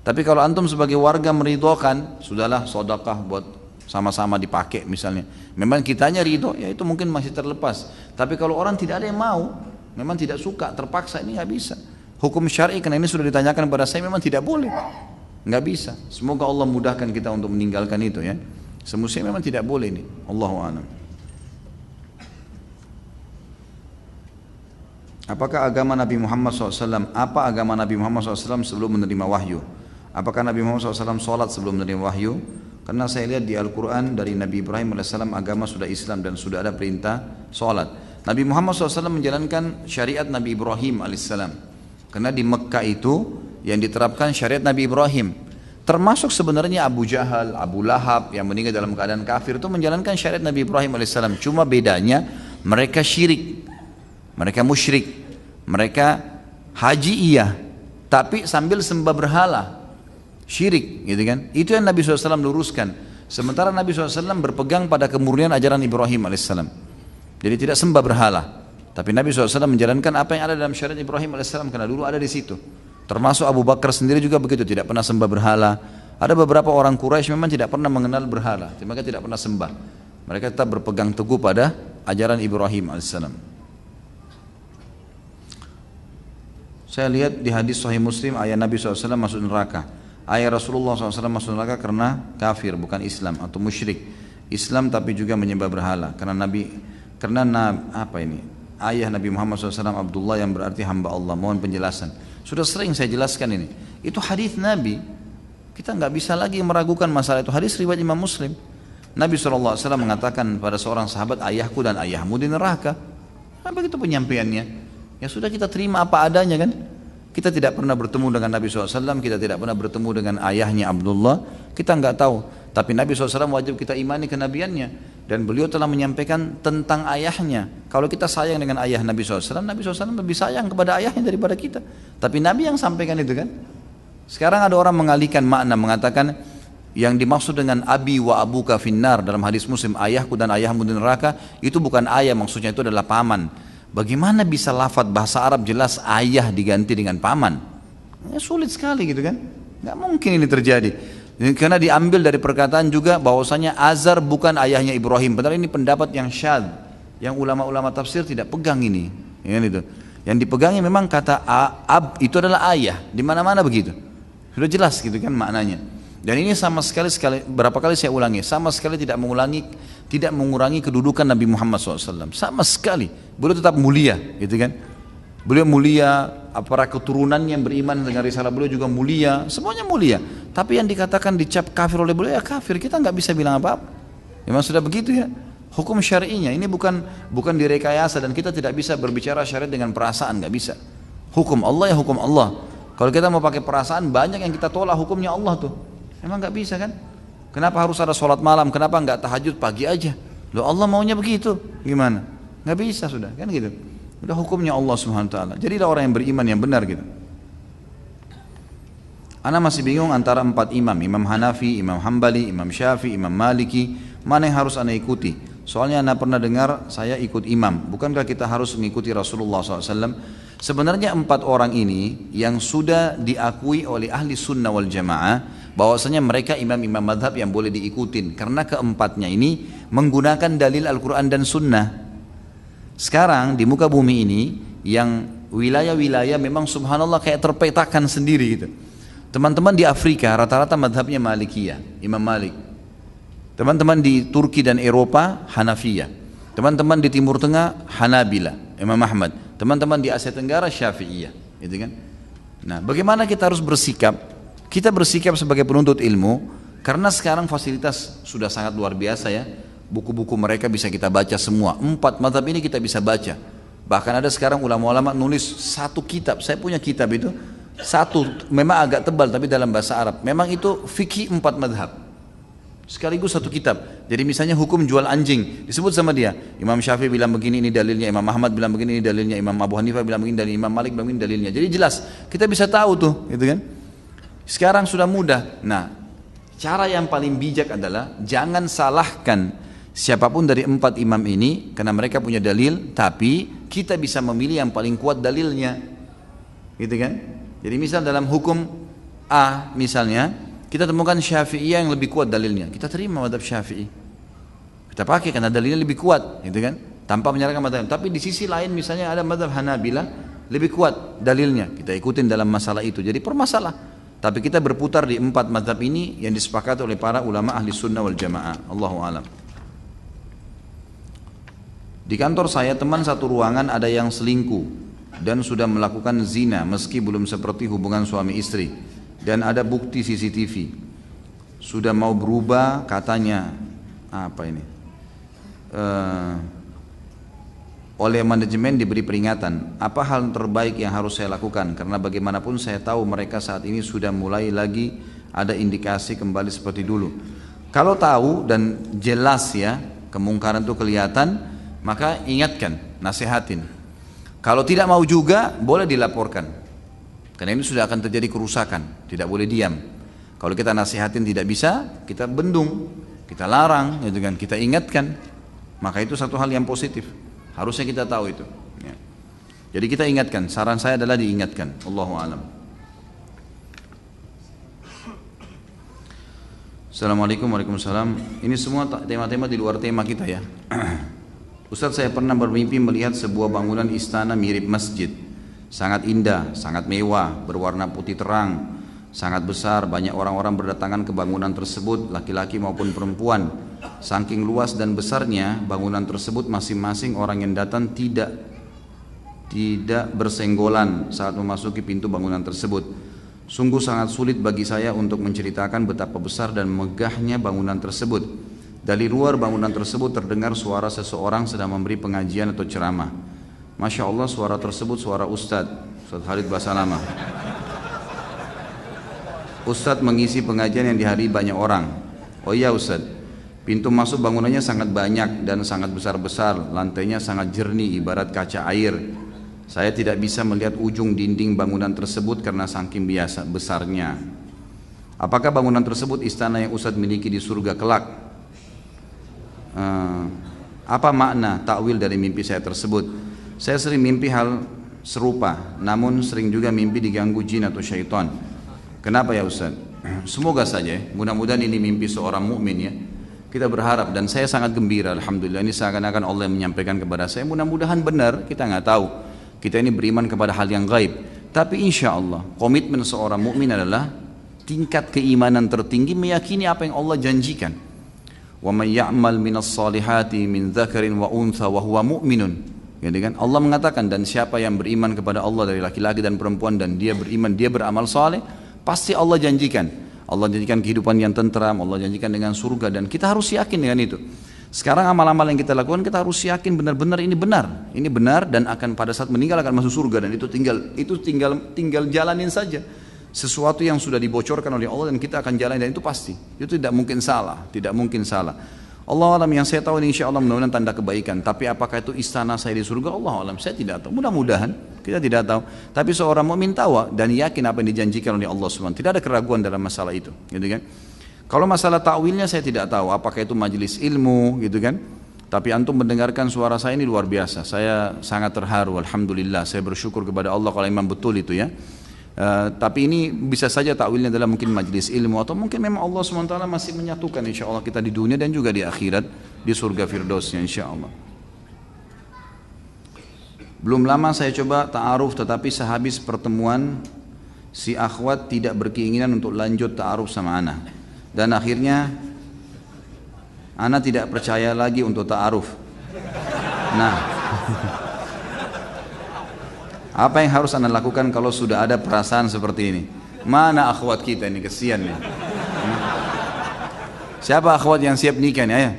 Tapi kalau antum sebagai warga meridhokan, sudahlah sedekah buat sama-sama dipakai misalnya, memang kitanya ridho, ya itu mungkin masih terlepas. Tapi kalau orang tidak ada yang mau, memang tidak suka, terpaksa, ini nggak bisa. Hukum syar'i karena ini sudah ditanyakan kepada saya, memang tidak boleh, nggak bisa. Semoga Allah mudahkan kita untuk meninggalkan itu ya. Semestinya memang tidak boleh ini. Allahu a'lam. Apakah agama Nabi Muhammad SAW? Apa agama Nabi Muhammad SAW sebelum menerima wahyu? Apakah Nabi Muhammad SAW sholat sebelum menerima wahyu? Karena saya lihat di Al-Quran dari Nabi Ibrahim AS agama sudah Islam dan sudah ada perintah sholat. Nabi Muhammad SAW menjalankan syariat Nabi Ibrahim AS. Karena di Mekah itu yang diterapkan syariat Nabi Ibrahim. Termasuk sebenarnya Abu Jahal, Abu Lahab yang meninggal dalam keadaan kafir itu menjalankan syariat Nabi Ibrahim AS. Cuma bedanya mereka syirik, mereka musyrik, mereka haji iya, tapi sambil sembah berhala, syirik, gitu kan? Itu yang Nabi SAW luruskan. Sementara Nabi SAW berpegang pada kemurnian ajaran Ibrahim AS. Jadi tidak sembah berhala. Tapi Nabi SAW menjalankan apa yang ada dalam syariat Ibrahim AS karena dulu ada di situ. Termasuk Abu Bakar sendiri juga begitu, tidak pernah sembah berhala. Ada beberapa orang Quraisy memang tidak pernah mengenal berhala, mereka tidak pernah sembah. Mereka tetap berpegang teguh pada ajaran Ibrahim AS. Saya lihat di hadis Sahih Muslim, ayah Nabi SAW masuk neraka. Ayah Rasulullah SAW masuk neraka karena kafir, bukan Islam atau musyrik. Islam tapi juga menyembah berhala. Ayah Nabi Muhammad SAW Abdullah yang berarti hamba Allah. Mohon penjelasan. Sudah sering saya jelaskan ini. Itu hadis Nabi. Kita nggak bisa lagi meragukan masalah itu. Hadis riwayat Imam Muslim. Nabi SAW mengatakan pada seorang sahabat, ayahku dan ayahmu di neraka. Nah, begitu penyampaiannya. Ya sudah, kita terima apa adanya kan. Kita tidak pernah bertemu dengan Nabi SAW, kita tidak pernah bertemu dengan ayahnya Abdullah, kita nggak tahu. Tapi Nabi SAW wajib kita imani kenabiannya. Dan beliau telah menyampaikan tentang ayahnya. Kalau kita sayang dengan ayah Nabi SAW, Nabi SAW lebih sayang kepada ayahnya daripada kita. Tapi Nabi yang sampaikan itu kan. Sekarang ada orang mengalihkan makna, mengatakan Yang dimaksud dengan abi wa abuka finnar dalam hadis Muslim, ayahku dan ayahmu di neraka, itu bukan ayah, maksudnya itu adalah paman. Bagaimana bisa lafadz bahasa Arab jelas ayah diganti dengan paman? Ya, sulit sekali gitu kan? Nggak mungkin ini terjadi. Karena diambil dari perkataan juga bahwasanya Azar bukan ayahnya Ibrahim. Padahal ini pendapat yang syadz, yang ulama-ulama tafsir tidak pegang ini. Ya, itu. Yang dipegangnya memang kata ab itu adalah ayah. Di mana-mana begitu. Sudah jelas gitu kan maknanya. Dan ini sama sekali berapa kali saya ulangi, sama sekali tidak mengurangi kedudukan Nabi Muhammad SAW. Sama sekali, beliau tetap mulia, gitu kan? Beliau mulia, para keturunan yang beriman dengan risalah beliau juga mulia, semuanya mulia. Tapi yang dikatakan dicap kafir oleh beliau ya kafir, kita nggak bisa bilang apa-apa. Memang sudah begitu ya. Hukum syar'inya ini bukan direkayasa dan kita tidak bisa berbicara syariat dengan perasaan, nggak bisa. Hukum Allah ya hukum Allah. Kalau kita mau pakai perasaan banyak yang kita tolak hukumnya Allah tuh. Emang nggak bisa kan? Kenapa harus ada sholat malam? Kenapa nggak tahajud pagi aja? Loh Allah maunya begitu, gimana? Nggak bisa sudah, kan gitu. Udah hukumnya Allah Subhanahu Wa Taala. Jadilah orang yang beriman yang benar gitu. Ana masih bingung antara 4 imam, Imam Hanafi, Imam Hambali, Imam Syafi'i, Imam Maliki, mana yang harus ana ikuti? Soalnya ana pernah dengar saya ikut imam. Bukankah kita harus mengikuti Rasulullah SAW? Sebenarnya 4 orang ini yang sudah diakui oleh ahli sunnah wal jamaah bahwasanya mereka imam-imam madhab yang boleh diikutin karena keempatnya ini menggunakan dalil Al-Quran dan Sunnah. Sekarang di muka bumi ini yang wilayah-wilayah memang subhanallah kayak terpetakan sendiri gitu. Teman-teman di Afrika rata-rata madhabnya Malikiyah, Imam Malik. Teman-teman di Turki dan Eropa Hanafiyah. Teman-teman di Timur Tengah Hanabila, Imam Ahmad. Teman-teman di Asia Tenggara Syafi'iyah, gitu kan? Nah, bagaimana kita harus bersikap? Kita bersikap sebagai penuntut ilmu karena sekarang fasilitas sudah sangat luar biasa ya. Buku-buku mereka bisa kita baca semua. 4 mazhab ini kita bisa baca. Bahkan ada sekarang ulama-ulama nulis 1 kitab. Saya punya kitab itu 1, memang agak tebal tapi dalam bahasa Arab. Memang itu fikih 4 mazhab. Sekaligus 1 kitab. Jadi misalnya hukum jual anjing disebut sama dia. Imam Syafi'i bilang begini ini dalilnya, Imam Ahmad bilang begini ini dalilnya, Imam Abu Hanifah bilang begini dan Imam Malik bilang begini dalilnya. Jadi jelas kita bisa tahu tuh, gitu kan? Sekarang sudah mudah. Nah, cara yang paling bijak adalah jangan salahkan siapapun dari 4 imam ini karena mereka punya dalil, tapi kita bisa memilih yang paling kuat dalilnya, gitu kan? Jadi misal dalam hukum A misalnya kita temukan Syafi'iyah yang lebih kuat dalilnya, kita terima mazhab Syafi'i, kita pakai karena dalilnya lebih kuat, gitu kan? Tanpa menyalahkan mazhab. Tapi di sisi lain misalnya ada mazhab Hanabila lebih kuat dalilnya, kita ikutin dalam masalah itu. Jadi permasalah. Tapi kita berputar di 4 mazhab ini yang disepakati oleh para ulama ahli sunnah wal jamaah. Allahu alam. Di kantor saya teman satu ruangan ada yang selingkuh dan sudah melakukan zina meski belum seperti hubungan suami istri dan ada bukti CCTV. Sudah mau berubah katanya apa ini? Oleh manajemen diberi peringatan. Apa hal terbaik yang harus saya lakukan? Karena bagaimanapun saya tahu mereka saat ini sudah mulai lagi ada indikasi kembali seperti dulu. Kalau tahu dan jelas ya kemungkaran itu kelihatan, maka ingatkan, nasihatin. Kalau tidak mau juga boleh dilaporkan. Karena ini sudah akan terjadi kerusakan, tidak boleh diam. Kalau kita nasihatin tidak bisa, kita bendung, kita larang, gitu kan, kita ingatkan. Maka itu satu hal yang positif. Harusnya kita tahu itu. Ya. Jadi kita ingatkan. Saran saya adalah diingatkan. Allahu a'lam. Assalamualaikum warahmatullahi wabarakatuh. Ini semua tema-tema di luar tema kita ya. Ustaz, saya pernah bermimpi melihat sebuah bangunan istana mirip masjid. Sangat indah, sangat mewah, berwarna putih terang, sangat besar. Banyak orang-orang berdatangan ke bangunan tersebut, laki-laki maupun perempuan. Saking luas dan besarnya bangunan tersebut, masing-masing orang yang datang tidak bersenggolan saat memasuki pintu bangunan tersebut. Sungguh sangat sulit bagi saya untuk menceritakan betapa besar dan megahnya bangunan tersebut. Dari luar bangunan tersebut terdengar suara seseorang sedang memberi pengajian atau ceramah. Masya Allah, suara tersebut suara Ustadz Khalid Basalamah. Ustadz mengisi pengajian yang dihadiri banyak orang. Oh iya Ustadz, pintu masuk bangunannya sangat banyak dan sangat besar-besar, lantainya sangat jernih ibarat kaca air. Saya tidak bisa melihat ujung dinding bangunan tersebut karena saking biasa besarnya. Apakah bangunan tersebut istana yang Ustadz miliki di surga kelak? Apa makna takwil dari mimpi saya tersebut? Saya sering mimpi hal serupa, namun sering juga mimpi diganggu jin atau syaitan. Kenapa ya Ustaz? Semoga saja, mudah-mudahan ini mimpi seorang mukmin ya. Kita berharap dan saya sangat gembira, alhamdulillah ini seakan-akan Allah yang menyampaikan kepada saya. Mudah-mudahan benar, kita nggak tahu. Kita ini beriman kepada hal yang gaib. Tapi insya Allah komitmen seorang mukmin adalah tingkat keimanan tertinggi meyakini apa yang Allah janjikan. Wa may ya'mal minas salihati min dzakarin wa untha wa huwa mu'minun. Gitu kan? Allah mengatakan dan siapa yang beriman kepada Allah dari laki-laki dan perempuan dan dia beriman, dia beramal saleh, pasti Allah janjikan. Allah janjikan kehidupan yang tentram, Allah janjikan dengan surga dan kita harus yakin dengan itu. Sekarang amal-amal yang kita lakukan kita harus yakin benar-benar ini benar dan akan pada saat meninggal akan masuk surga dan itu tinggal jalanin saja. Sesuatu yang sudah dibocorkan oleh Allah dan kita akan jalani dan itu pasti. Itu tidak mungkin salah. Allah alam, yang saya tahu ini insya Allah mudah-mudahan tanda kebaikan. Tapi apakah itu istana saya di surga? Allah alam, saya tidak tahu. Mudah-mudahan kita tidak tahu. Tapi seorang mukmin tahu dan yakin apa yang dijanjikan oleh Allah SWT. Tidak ada keraguan dalam masalah itu, gitu kan? Kalau masalah takwilnya saya tidak tahu. Apakah itu majelis ilmu, gitu kan? Tapi antum mendengarkan suara saya ini luar biasa. Saya sangat terharu. Alhamdulillah. Saya bersyukur kepada Allah kalau memang betul itu ya. Tapi ini bisa saja takwilnya adalah mungkin majlis ilmu atau mungkin memang Allah SWT masih menyatukan insya Allah kita di dunia dan juga di akhirat di surga Firdausnya insya Allah. Belum lama saya coba ta'aruf tetapi sehabis pertemuan si akhwat tidak berkeinginan untuk lanjut ta'aruf sama ana dan akhirnya ana tidak percaya lagi untuk ta'aruf. Nah, apa yang harus anda lakukan kalau sudah ada perasaan seperti ini? Mana akhwat kita ini, kesian nih. Siapa akhwat yang siap nikah nih? Ayo.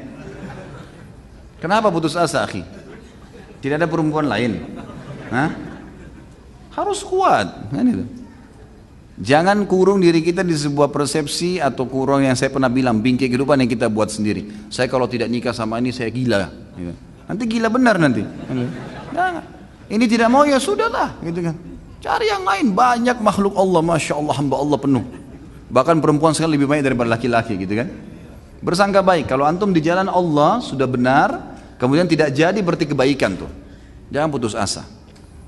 Kenapa putus asa akhi? Tidak ada perempuan lain? Hah? Harus kuat kan itu. Jangan kurung diri kita di sebuah persepsi atau kurung yang saya pernah bilang bingkai kehidupan yang kita buat sendiri. Saya kalau tidak nikah sama ini saya gila. Nanti gila benar nanti. Jangan. Ini tidak mau ya sudahlah, gitu kan. Cari yang lain, banyak makhluk Allah, masya Allah, hamba Allah penuh. Bahkan perempuan sekali lebih banyak daripada laki-laki, gitu kan. Bersangka baik, kalau antum di jalan Allah sudah benar, kemudian tidak jadi berarti kebaikan tuh. Jangan putus asa.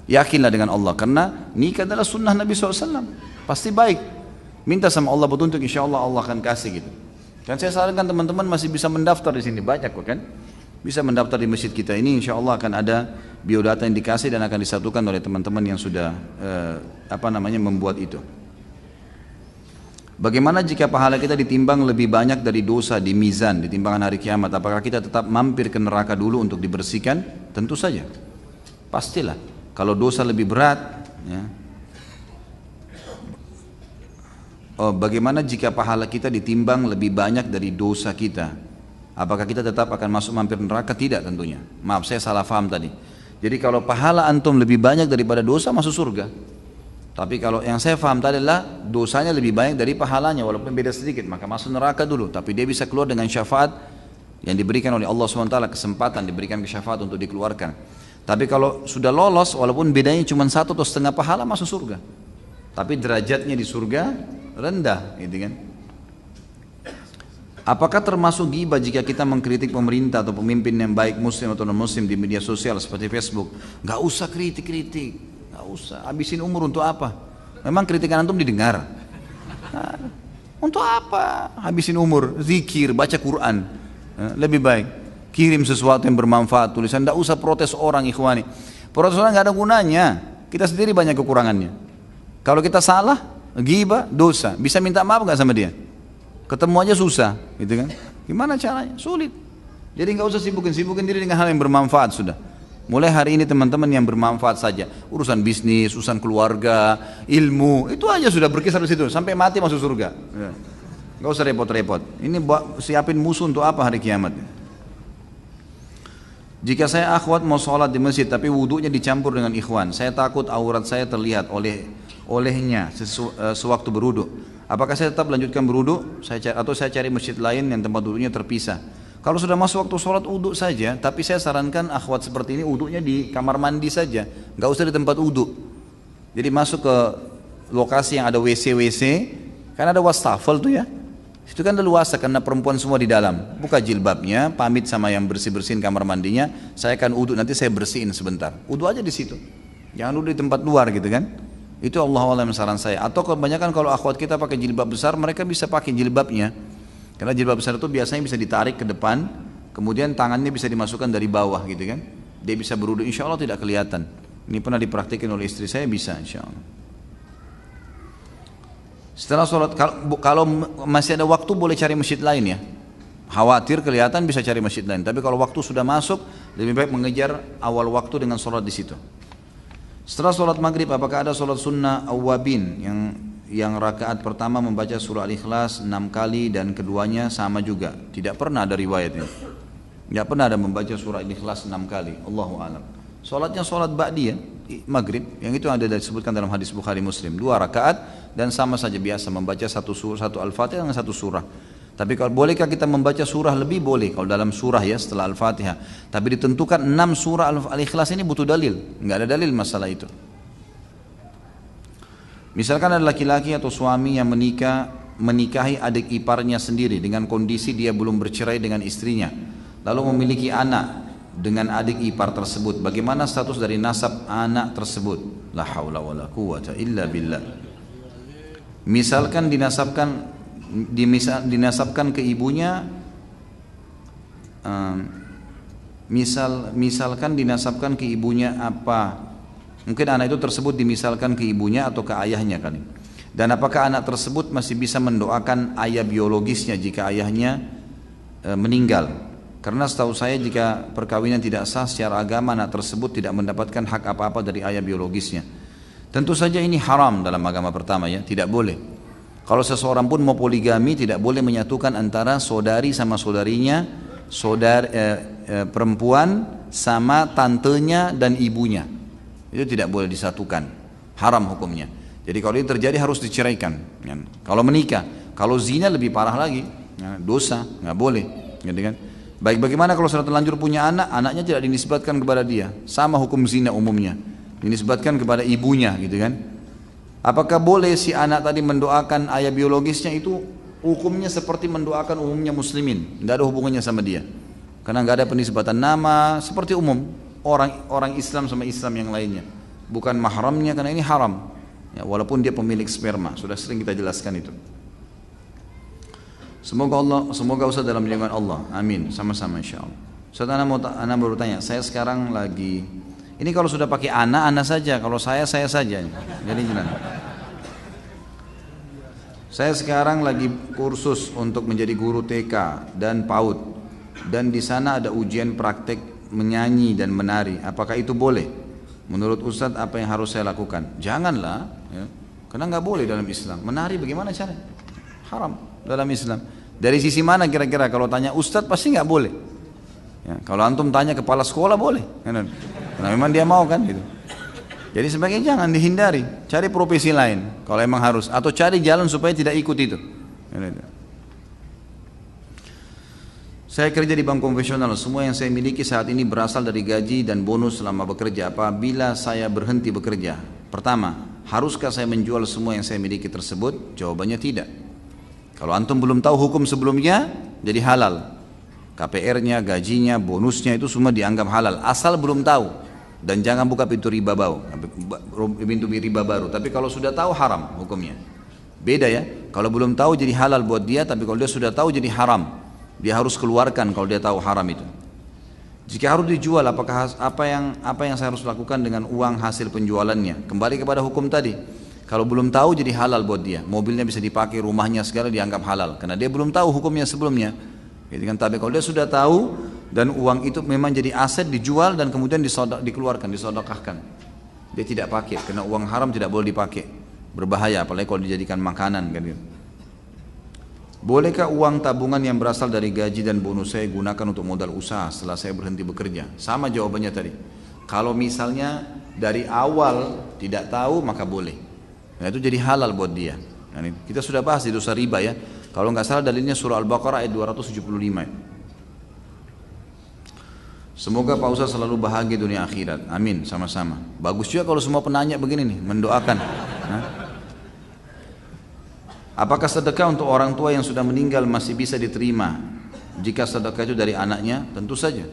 Yakinlah dengan Allah, karena nikah adalah sunnah Nabi SAW. Pasti baik. Minta sama Allah petunjuk, insya Allah Allah akan kasih gitu. Dan saya sarankan teman-teman masih bisa mendaftar di sini, banyak kok kan. Bisa mendaftar di masjid kita ini, insya Allah akan ada biodata yang dikasih dan akan disatukan oleh teman-teman yang sudah membuat itu. Bagaimana jika pahala kita ditimbang lebih banyak dari dosa di mizan, di timbangan hari kiamat? Apakah kita tetap mampir ke neraka dulu untuk dibersihkan? Tentu saja, pastilah. Kalau dosa lebih berat, ya. Bagaimana jika pahala kita ditimbang lebih banyak dari dosa kita? Apakah kita tetap akan masuk mampir neraka? Tidak tentunya. Maaf saya salah paham tadi. Jadi kalau pahala antum lebih banyak daripada dosa masuk surga. Tapi kalau yang saya paham tadi adalah dosanya lebih banyak dari pahalanya walaupun beda sedikit maka masuk neraka dulu. Tapi dia bisa keluar dengan syafaat yang diberikan oleh Allah SWT, kesempatan diberikan ke syafaat untuk dikeluarkan. Tapi kalau sudah lolos walaupun bedanya cuma 1 atau setengah pahala masuk surga. Tapi derajatnya di surga rendah, gitu kan? Apakah termasuk ghibah jika kita mengkritik pemerintah atau pemimpin yang baik muslim atau non muslim di media sosial seperti Facebook? Gak usah kritik, gak usah, habisin umur untuk apa? Memang kritikan antum didengar? Nah, untuk apa? Habisin umur, zikir, baca Quran, lebih baik. Kirim sesuatu yang bermanfaat, tulisan, gak usah protes orang ikhwani. Protes orang gak ada gunanya, kita sendiri banyak kekurangannya. Kalau kita salah, ghibah, dosa, bisa minta maaf gak sama dia? Ketemu aja susah, gitu kan? Gimana caranya? Sulit. Jadi nggak usah sibukin diri dengan hal yang bermanfaat sudah. Mulai hari ini teman-teman yang bermanfaat saja, urusan bisnis, urusan keluarga, ilmu, itu aja sudah berkisar di situ sampai mati masuk surga. Nggak usah repot-repot. Ini siapin musuh untuk apa hari kiamat? Jika saya akhwat mau sholat di masjid tapi wudhunya dicampur dengan ikhwan, saya takut aurat saya terlihat olehnya sewaktu berwudhu. Apakah saya tetap lanjutkan berwudu atau saya cari masjid lain yang tempat wudunya terpisah? Kalau sudah masuk waktu sholat wudu saja, tapi saya sarankan akhwat seperti ini wudunya di kamar mandi saja, nggak usah di tempat wudu. Jadi masuk ke lokasi yang ada WC, Kan ada wastafel tuh ya. Itu kan leluasa karena perempuan semua di dalam. Buka jilbabnya, pamit sama yang bersih-bersihin kamar mandinya, saya akan uduk, nanti saya bersihin sebentar. Uduk aja di situ. Jangan uduk di tempat luar gitu kan. Itu Allah alam saran saya. Atau kebanyakan kalau akhwat kita pakai jilbab besar, mereka bisa pakai jilbabnya. Karena jilbab besar itu biasanya bisa ditarik ke depan, kemudian tangannya bisa dimasukkan dari bawah gitu kan. Dia bisa beruduk, insya Allah tidak kelihatan. Ini pernah dipraktikkan oleh istri saya, bisa insya Allah. Setelah sholat, kalau masih ada waktu boleh cari masjid lain ya. Khawatir kelihatan bisa cari masjid lain. Tapi kalau waktu sudah masuk, lebih baik mengejar awal waktu dengan sholat di situ. Setelah sholat maghrib, apakah ada sholat sunnah awwabin yang rakaat pertama membaca surah Al-Ikhlas 6 kali dan keduanya sama juga? Tidak pernah ada riwayatnya. Tidak pernah ada membaca surah Al-Ikhlas 6 kali. Allahu a'lam. Sholatnya sholat ba'diyah maghrib, yang itu ada disebutkan dalam hadis Bukhari Muslim, 2 rakaat dan sama saja biasa membaca satu Al-Fatihah dengan satu surah. Tapi kalau bolehkah kita membaca surah lebih? Boleh kalau dalam surah ya setelah Al-Fatihah. Tapi ditentukan 6 surah Al-Ikhlas ini butuh dalil, nggak ada dalil masalah itu. Misalkan ada laki-laki atau suami yang menikahi adik iparnya sendiri dengan kondisi dia belum bercerai dengan istrinya, lalu memiliki anak dengan adik ipar tersebut, bagaimana status dari nasab anak tersebut? La haula wala quwwata illa billah. Misalkan dinasabkan ke ibunya, misalkan dinasabkan ke ibunya apa? Mungkin anak itu tersebut dimisalkan ke ibunya atau ke ayahnya kali. Dan apakah anak tersebut masih bisa mendoakan ayah biologisnya jika ayahnya meninggal? Karena setahu saya jika perkawinan tidak sah secara agama, anak tersebut tidak mendapatkan hak apa-apa dari ayah biologisnya. Tentu saja ini haram dalam agama pertama ya, tidak boleh. Kalau seseorang pun mau poligami, tidak boleh menyatukan antara saudari sama saudarinya, perempuan sama tantenya dan ibunya. Itu tidak boleh disatukan, haram hukumnya. Jadi kalau ini terjadi harus diceraikan. Kalau menikah, kalau zina lebih parah lagi, dosa, nggak boleh, gitu kan? Baik, bagaimana kalau sudah terlanjur punya anak, anaknya tidak dinisbatkan kepada dia, sama hukum zina umumnya, dinisbatkan kepada ibunya, gitu kan? Apakah boleh si anak tadi mendoakan ayah biologisnya? Itu hukumnya seperti mendoakan umumnya muslimin, tidak ada hubungannya sama dia, karena nggak ada penisbatan nama, seperti umum orang Islam sama Islam yang lainnya, bukan mahramnya karena ini haram, ya, walaupun dia pemilik sperma, sudah sering kita jelaskan itu. Semoga Ustaz dalam lindungan Allah. Amin. Sama-sama insyaallah. Ustaz, ana baru tanya. Saya sekarang lagi, ini kalau sudah pakai ana saja. Kalau saya saja. Jadi gimana? Saya sekarang lagi kursus untuk menjadi guru TK dan PAUD. Dan di sana ada ujian praktek menyanyi dan menari. Apakah itu boleh? Menurut Ustaz apa yang harus saya lakukan? Janganlah. Ya. Karena nggak boleh dalam Islam. Menari bagaimana caranya? Haram dalam Islam. Dari sisi mana kira-kira? Kalau tanya Ustadz pasti nggak boleh. Ya, kalau antum tanya kepala sekolah boleh, karena memang dia mau kan gitu. Jadi sebaiknya jangan dihindari, cari profesi lain kalau emang harus, atau cari jalan supaya tidak ikut itu. Saya kerja di bank konvensional, semua yang saya miliki saat ini berasal dari gaji dan bonus selama bekerja. Apabila saya berhenti bekerja, pertama, haruskah saya menjual semua yang saya miliki tersebut? Jawabannya tidak. Kalau antum belum tahu hukum sebelumnya, jadi halal. KPR-nya, gajinya, bonusnya itu semua dianggap halal. Asal belum tahu. Dan jangan buka pintu riba baru. Tapi kalau sudah tahu haram hukumnya. Beda ya. Kalau belum tahu jadi halal buat dia, tapi kalau dia sudah tahu jadi haram. Dia harus keluarkan kalau dia tahu haram itu. Jika harus dijual, apakah apa yang saya harus lakukan dengan uang hasil penjualannya? Kembali kepada hukum tadi. Kalau belum tahu jadi halal buat dia, mobilnya bisa dipakai, rumahnya segala dianggap halal, karena dia belum tahu hukumnya sebelumnya. Gitu kan? Tapi kalau dia sudah tahu dan uang itu memang jadi aset dijual dan kemudian dikeluarkan, disodokahkan, dia tidak pakai, karena uang haram tidak boleh dipakai, berbahaya, apalagi kalau dijadikan makanan. Kan? Bolehkah uang tabungan yang berasal dari gaji dan bonus saya gunakan untuk modal usaha setelah saya berhenti bekerja? Sama jawabannya tadi. Kalau misalnya dari awal tidak tahu maka boleh. Nah, itu jadi halal buat dia. Nah, kita sudah bahas di dosa riba ya. Kalau nggak salah dalilnya surah Al-Baqarah ayat 275. Semoga Pak Ustaz selalu bahagia dunia akhirat. Amin, sama-sama. Bagus juga kalau semua penanya begini nih, mendoakan. Nah. Apakah sedekah untuk orang tua yang sudah meninggal masih bisa diterima? Jika sedekah itu dari anaknya, tentu saja.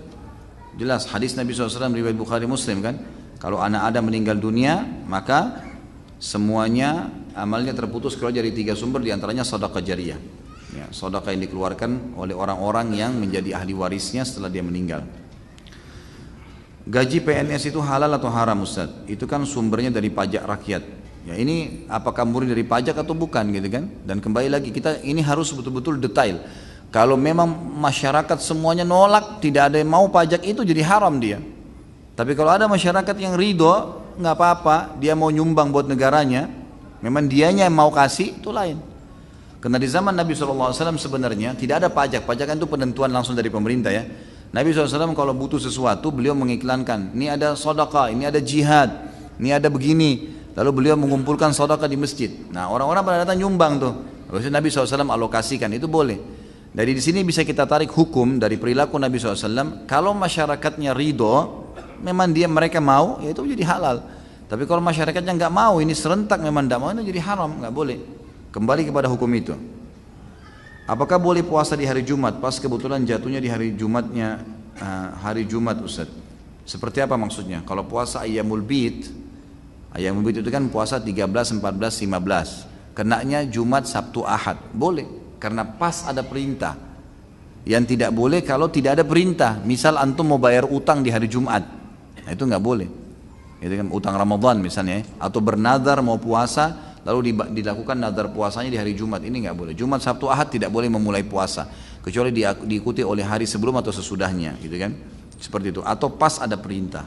Jelas hadis Nabi SAW riwayat Bukhari Muslim kan, kalau anak Adam meninggal dunia maka semuanya amalnya terputus keluar dari 3 sumber, diantaranya sedekah jariyah, ya, sedekah yang dikeluarkan oleh orang-orang yang menjadi ahli warisnya setelah dia meninggal. Gaji PNS itu halal atau haram Ustaz? Itu kan sumbernya dari pajak rakyat. Ya, ini apakah murni dari pajak atau bukan gitu kan? Dan kembali lagi kita ini harus betul-betul detail. Kalau memang masyarakat semuanya nolak, tidak ada yang mau pajak, itu jadi haram dia. Tapi kalau ada masyarakat yang ridho, nggak apa-apa, dia mau nyumbang buat negaranya, memang dianya yang mau kasih, itu lain. Karena di zaman Nabi SAW sebenarnya tidak ada pajak. Pajak kan itu penentuan langsung dari pemerintah ya. Nabi SAW kalau butuh sesuatu, beliau mengiklankan, ini ada sedekah, ini ada jihad, ini ada begini. Lalu beliau mengumpulkan sedekah di masjid. Nah, orang-orang pada datang nyumbang tuh. Lalu Nabi SAW alokasikan, itu boleh. Dari sini bisa kita tarik hukum dari perilaku Nabi SAW. Kalau masyarakatnya ridho, memang mereka mau, ya itu jadi halal. Tapi kalau masyarakatnya nggak mau, ini serentak memang tidak mau, itu jadi haram, nggak boleh. Kembali kepada hukum itu. Apakah boleh puasa di hari Jumat? Pas kebetulan jatuhnya di hari Jumatnya, hari Jumat Ustaz. Seperti apa maksudnya? Kalau puasa Ayyamul Bid, Ayyamul Bid itu kan puasa 13, 14, 15. Kenanya Jumat, Sabtu, Ahad. Boleh, karena pas ada perintah. Yang tidak boleh kalau tidak ada perintah. Misal antum mau bayar utang di hari Jumat, nah itu nggak boleh. Itu kan utang Ramadan misalnya, atau bernadar mau puasa, lalu dilakukan nadar puasanya di hari Jumat, ini nggak boleh. Jumat, Sabtu, Ahad tidak boleh memulai puasa, kecuali diikuti oleh hari sebelum atau sesudahnya, gitu kan? Seperti itu. Atau pas ada perintah.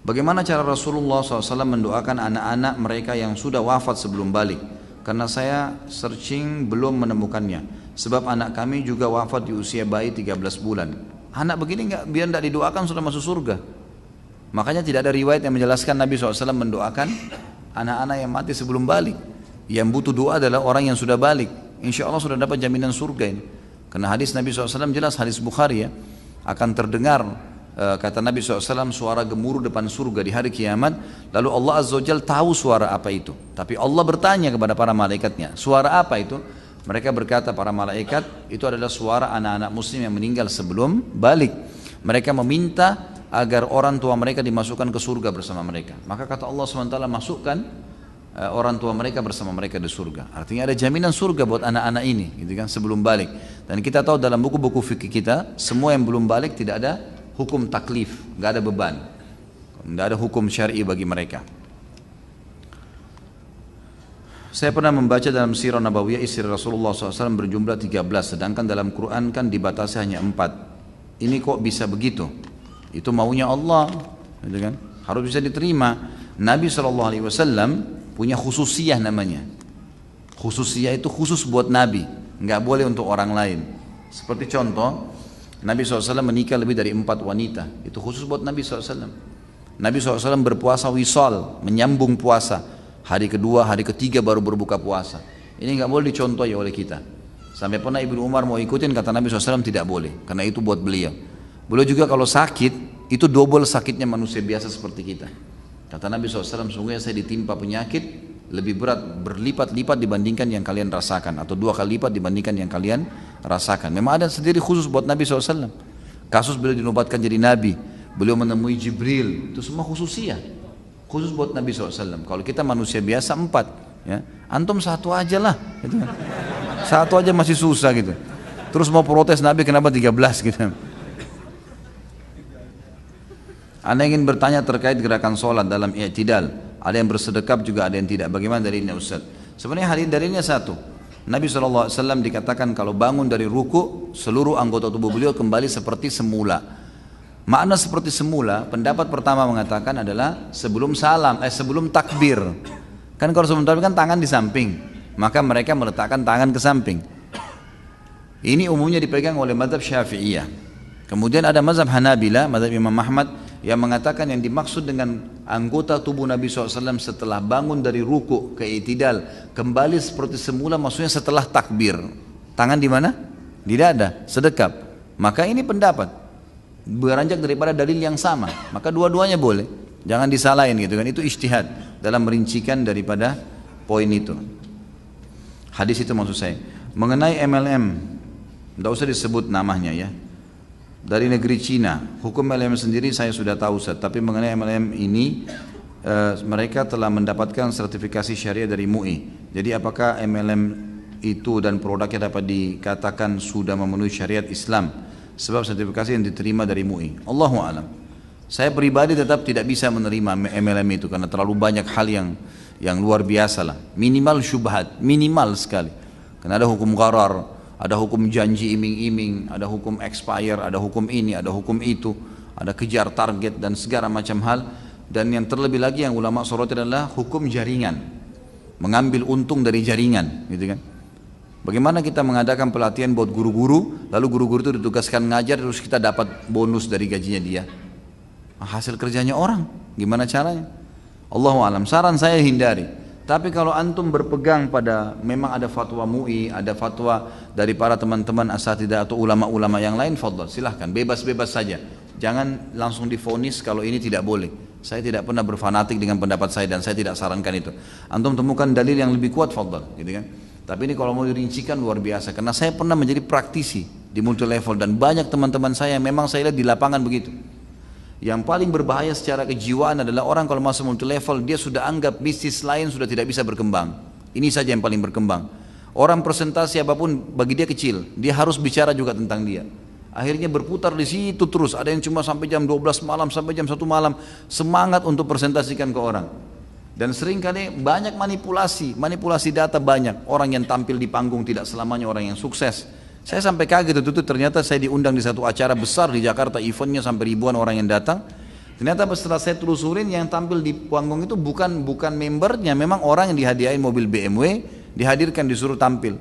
Bagaimana cara Rasulullah SAW mendoakan anak-anak mereka yang sudah wafat sebelum balik? Karena saya searching belum menemukannya. Sebab anak kami juga wafat di usia bayi 13 bulan. Anak begini biar tidak didoakan sudah masuk surga. Makanya tidak ada riwayat yang menjelaskan Nabi SAW mendoakan anak-anak yang mati sebelum balik. Yang butuh doa adalah orang yang sudah balik. Insya Allah sudah dapat jaminan surga ini. Karena hadis Nabi SAW jelas, hadis Bukhari ya, akan terdengar kata Nabi SAW suara gemuruh depan surga di hari kiamat. Lalu Allah Azza wa Jalla tahu suara apa itu. Tapi Allah bertanya kepada para malaikatnya, suara apa itu? Mereka berkata para malaikat, itu adalah suara anak-anak muslim yang meninggal sebelum balik. Mereka meminta agar orang tua mereka dimasukkan ke surga bersama mereka. Maka kata Allah SWT, masukkan orang tua mereka bersama mereka di surga. Artinya ada jaminan surga buat anak-anak ini, gitu kan, sebelum balik. Dan kita tahu dalam buku-buku fikih kita, semua yang belum balik tidak ada hukum taklif, nggak ada beban, nggak ada hukum syar'i bagi mereka. Saya pernah membaca dalam Sirah Nabawiyah istri Rasulullah SAW berjumlah 13, sedangkan dalam Quran kan dibatasi hanya 4. Ini kok bisa begitu? Itu maunya Allah, gitu kan? Harus bisa diterima. Nabi SAW punya khususiyah namanya. Khususiyah itu khusus buat Nabi, nggak boleh untuk orang lain. Seperti contoh, Nabi SAW menikah lebih dari 4 wanita, itu khusus buat Nabi SAW. Nabi SAW berpuasa wisal, menyambung puasa. Hari kedua, hari ketiga baru berbuka puasa. Ini nggak boleh dicontohi oleh kita. Sampai pernah Ibnu Umar mau ikutin, kata Nabi SAW tidak boleh, karena itu buat beliau. Beliau juga kalau sakit, itu double sakitnya manusia biasa seperti kita. Kata Nabi SAW, sungguhnya saya ditimpa penyakit lebih berat, berlipat-lipat dibandingkan yang kalian rasakan, atau 2 kali lipat dibandingkan yang kalian rasakan. Memang ada sendiri khusus buat Nabi SAW. Kasus beliau dinobatkan jadi Nabi, beliau menemui Jibril, itu semua khususiyah, khusus buat Nabi SAW. Kalau kita manusia biasa 4, ya, antum 1 aja lah, gitu. 1 aja masih susah gitu. Terus mau protes Nabi kenapa 13 gitu. Anda ingin bertanya terkait gerakan sholat dalam i'tidal. Ada yang bersedekap juga ada yang tidak. Bagaimana dalilnya Ustaz? Sebenarnya dalilnya satu. Nabi SAW dikatakan kalau bangun dari ruku, seluruh anggota tubuh beliau kembali seperti semula. Makna seperti semula, pendapat pertama mengatakan adalah sebelum sebelum takbir. Kan kalau sebelum takbir kan tangan di samping, maka mereka meletakkan tangan ke samping. Ini umumnya dipegang oleh mazhab Syafi'iyah. Kemudian ada mazhab Hanabila, mazhab Imam Ahmad, yang mengatakan yang dimaksud dengan anggota tubuh Nabi SAW setelah bangun dari ruku ke i'tidal kembali seperti semula, maksudnya setelah takbir. Tangan di mana? Di dada, sedekap. Maka ini pendapat beranjak daripada dalil yang sama, maka dua-duanya boleh, jangan disalahin gitu kan. Itu ijtihad dalam merincikan daripada poin itu. Hadis itu maksud saya. Mengenai MLM, tidak usah disebut namanya ya. Dari negeri Cina, hukum MLM sendiri saya sudah tahu Ustaz. Tapi mengenai MLM ini, mereka telah mendapatkan sertifikasi syariah dari MUI. Jadi apakah MLM itu dan produknya dapat dikatakan sudah memenuhi syariat Islam? Sebab sertifikasi yang diterima dari MUI. Allahu a'lam. Saya pribadi tetap tidak bisa menerima MLM itu karena terlalu banyak hal yang luar biasa lah. Minimal syubhat, minimal sekali. Karena ada hukum gharar, ada hukum janji iming-iming, ada hukum expire, ada hukum ini, ada hukum itu, ada kejar target dan segala macam hal. Dan yang terlebih lagi yang ulama soroti adalah hukum jaringan, mengambil untung dari jaringan, gitu kan? Bagaimana kita mengadakan pelatihan buat guru-guru, lalu guru-guru itu ditugaskan ngajar, terus kita dapat bonus dari gajinya dia? Hasil kerjanya orang, gimana caranya? Allahu a'lam. Saran saya hindari. Tapi kalau antum berpegang pada memang ada fatwa MUI, ada fatwa dari para teman-teman asatidzah atau ulama-ulama yang lain, fadhal, silahkan, bebas-bebas saja. Jangan langsung divonis kalau ini tidak boleh. Saya tidak pernah berfanatik dengan pendapat saya dan saya tidak sarankan itu. Antum temukan dalil yang lebih kuat, fadhal, gitu kan? Tapi ini kalau mau dirincikan luar biasa, karena saya pernah menjadi praktisi di multi level dan banyak teman-teman saya yang memang saya lihat di lapangan begitu. Yang paling berbahaya secara kejiwaan adalah orang kalau masuk multi level, dia sudah anggap bisnis lain sudah tidak bisa berkembang. Ini saja yang paling berkembang. Orang presentasi apapun bagi dia kecil, dia harus bicara juga tentang dia. Akhirnya berputar di situ terus, ada yang cuma sampai jam 12 malam, sampai jam 1 malam, semangat untuk presentasikan ke orang. Dan seringkali banyak manipulasi data banyak. Orang yang tampil di panggung tidak selamanya orang yang sukses. Saya sampai kaget itu ternyata saya diundang di satu acara besar di Jakarta, eventnya sampai ribuan orang yang datang. Ternyata setelah saya telusurin yang tampil di panggung itu bukan membernya, memang orang yang dihadiahin mobil BMW, dihadirkan disuruh tampil.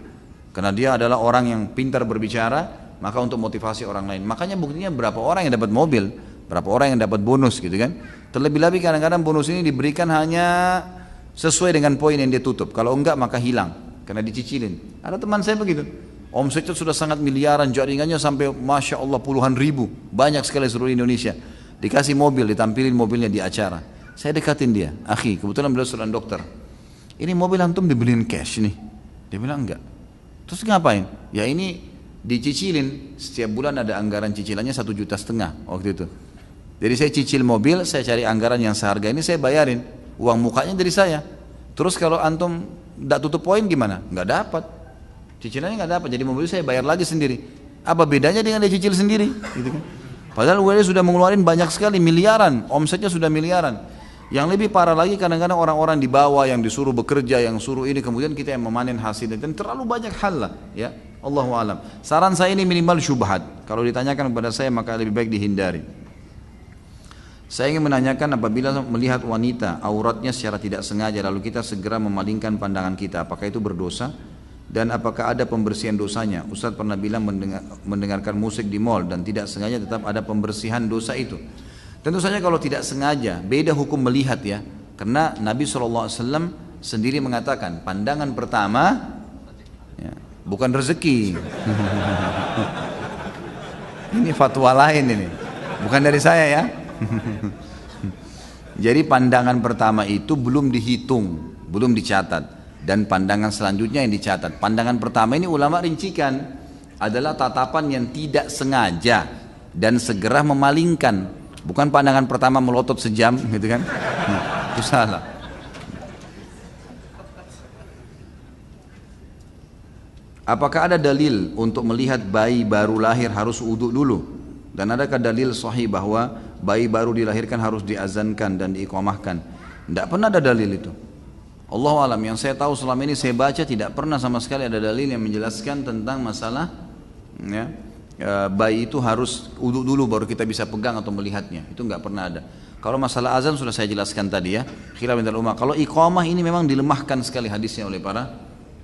Karena dia adalah orang yang pintar berbicara, maka untuk motivasi orang lain. Makanya buktinya berapa orang yang dapat mobil, berapa orang yang dapat bonus gitu kan. Terlebih-lebih kadang-kadang bonus ini diberikan hanya sesuai dengan poin yang dia tutup. Kalau enggak maka hilang, karena dicicilin. Ada teman saya begitu. Omsetnya sudah sangat miliaran, jaringannya sampai Masya Allah puluhan ribu, banyak sekali seluruh Indonesia. Dikasih mobil, ditampilin mobilnya di acara. Saya dekatin dia, akhi, kebetulan beliau seorang dokter. Ini mobil antum dibeliin cash nih. Dia bilang enggak. Terus ngapain? Ya ini dicicilin, setiap bulan ada anggaran cicilannya 1,5 juta waktu itu. Jadi saya cicil mobil, saya cari anggaran yang seharga ini, saya bayarin. Uang mukanya dari saya. Terus kalau antum enggak tutup poin gimana? Enggak dapat. Cicilannya nggak dapat, jadi mobil saya bayar lagi sendiri. Apa bedanya dengan dia cicil sendiri? Gitu kan? Padahal dia sudah mengeluarkan banyak sekali, miliaran, omsetnya sudah miliaran. Yang lebih parah lagi kadang-kadang orang-orang di bawah yang disuruh bekerja, yang suruh ini, kemudian kita yang memanen hasilnya, dan terlalu banyak hal lah. Ya, Allahu a'lam. Saran saya ini minimal syubhat. Kalau ditanyakan kepada saya maka lebih baik dihindari. Saya ingin menanyakan apabila melihat wanita auratnya secara tidak sengaja lalu kita segera memalingkan pandangan kita, apakah itu berdosa? Dan apakah ada pembersihan dosanya? Ustadz pernah bilang mendengarkan musik di mall dan tidak sengaja tetap ada pembersihan dosa itu. Tentu saja kalau tidak sengaja, beda hukum melihat ya. Karena Nabi SAW sendiri mengatakan pandangan pertama ya, bukan rezeki. Ini fatwa lain ini, bukan dari saya ya. Jadi pandangan pertama itu belum dihitung, belum dicatat. Dan pandangan selanjutnya yang dicatat. Pandangan pertama ini ulama rincikan adalah tatapan yang tidak sengaja dan segera memalingkan. Bukan pandangan pertama melotot sejam gitu kan. Itu salah. Apakah ada dalil untuk melihat bayi baru lahir harus wudu dulu? Dan adakah dalil sahih bahwa bayi baru dilahirkan harus diazankan dan diiqamahkan? Tidak pernah ada dalil itu. Allahu alam, yang saya tahu selama ini saya baca tidak pernah sama sekali ada dalil yang menjelaskan tentang masalah ya, bayi itu harus wudu dulu baru kita bisa pegang atau melihatnya. Itu nggak pernah ada. Kalau masalah azan sudah saya jelaskan tadi ya, khilaf antar ulama. Kalau iqamah ini memang dilemahkan sekali hadisnya oleh para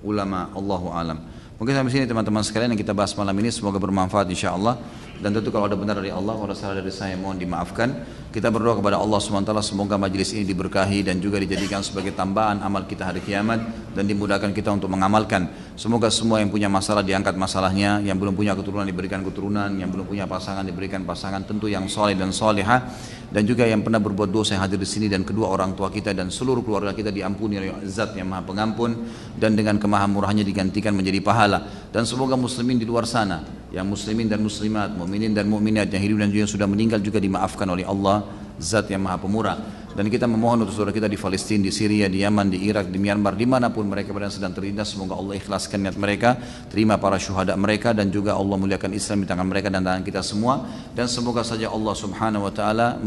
ulama. Allahu alam. Mungkin sampai sini teman-teman sekalian yang kita bahas malam ini, semoga bermanfaat insyaallah. Dan tentu kalau ada benar dari Allah, kalau salah dari saya mohon dimaafkan. Kita berdoa kepada Allah SWT semoga majelis ini diberkahi dan juga dijadikan sebagai tambahan amal kita hari kiamat dan dimudahkan kita untuk mengamalkan. Semoga semua yang punya masalah diangkat masalahnya, yang belum punya keturunan diberikan keturunan, yang belum punya pasangan diberikan pasangan tentu yang soleh dan solehah, dan juga yang pernah berbuat dosa yang hadir di sini dan kedua orang tua kita dan seluruh keluarga kita diampuni oleh Zat yang Maha Pengampun dan dengan kemahamurahannya digantikan menjadi pahala. Dan semoga muslimin di luar sana, yang muslimin dan muslimat, mukminin dan mukminat yang hidup dan juga yang sudah meninggal juga dimaafkan oleh Allah Zat yang Maha Pemurah. Dan kita memohon untuk saudara kita di Palestina, di Syria, di Yaman, di Irak, di Myanmar, dimanapun mereka berada sedang terlindas, semoga Allah ikhlaskan niat mereka, terima para syuhada mereka, dan juga Allah muliakan Islam di tangan mereka dan tangan kita semua. Dan semoga saja Allah Subhanahu Wa Taala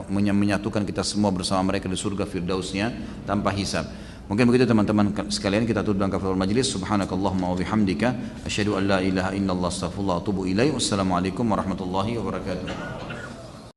menyatukan kita semua bersama mereka di surga firdausnya tanpa hisab. Mungkin begitu teman-teman sekalian, kita tutup dengan kafaratul majlis. Subhanakallahumma wa bihamdika asyhadu an la ilaha illallah astaghfirullah wa atubu ilaih. Wassalamualaikum warahmatullahi wabarakatuh.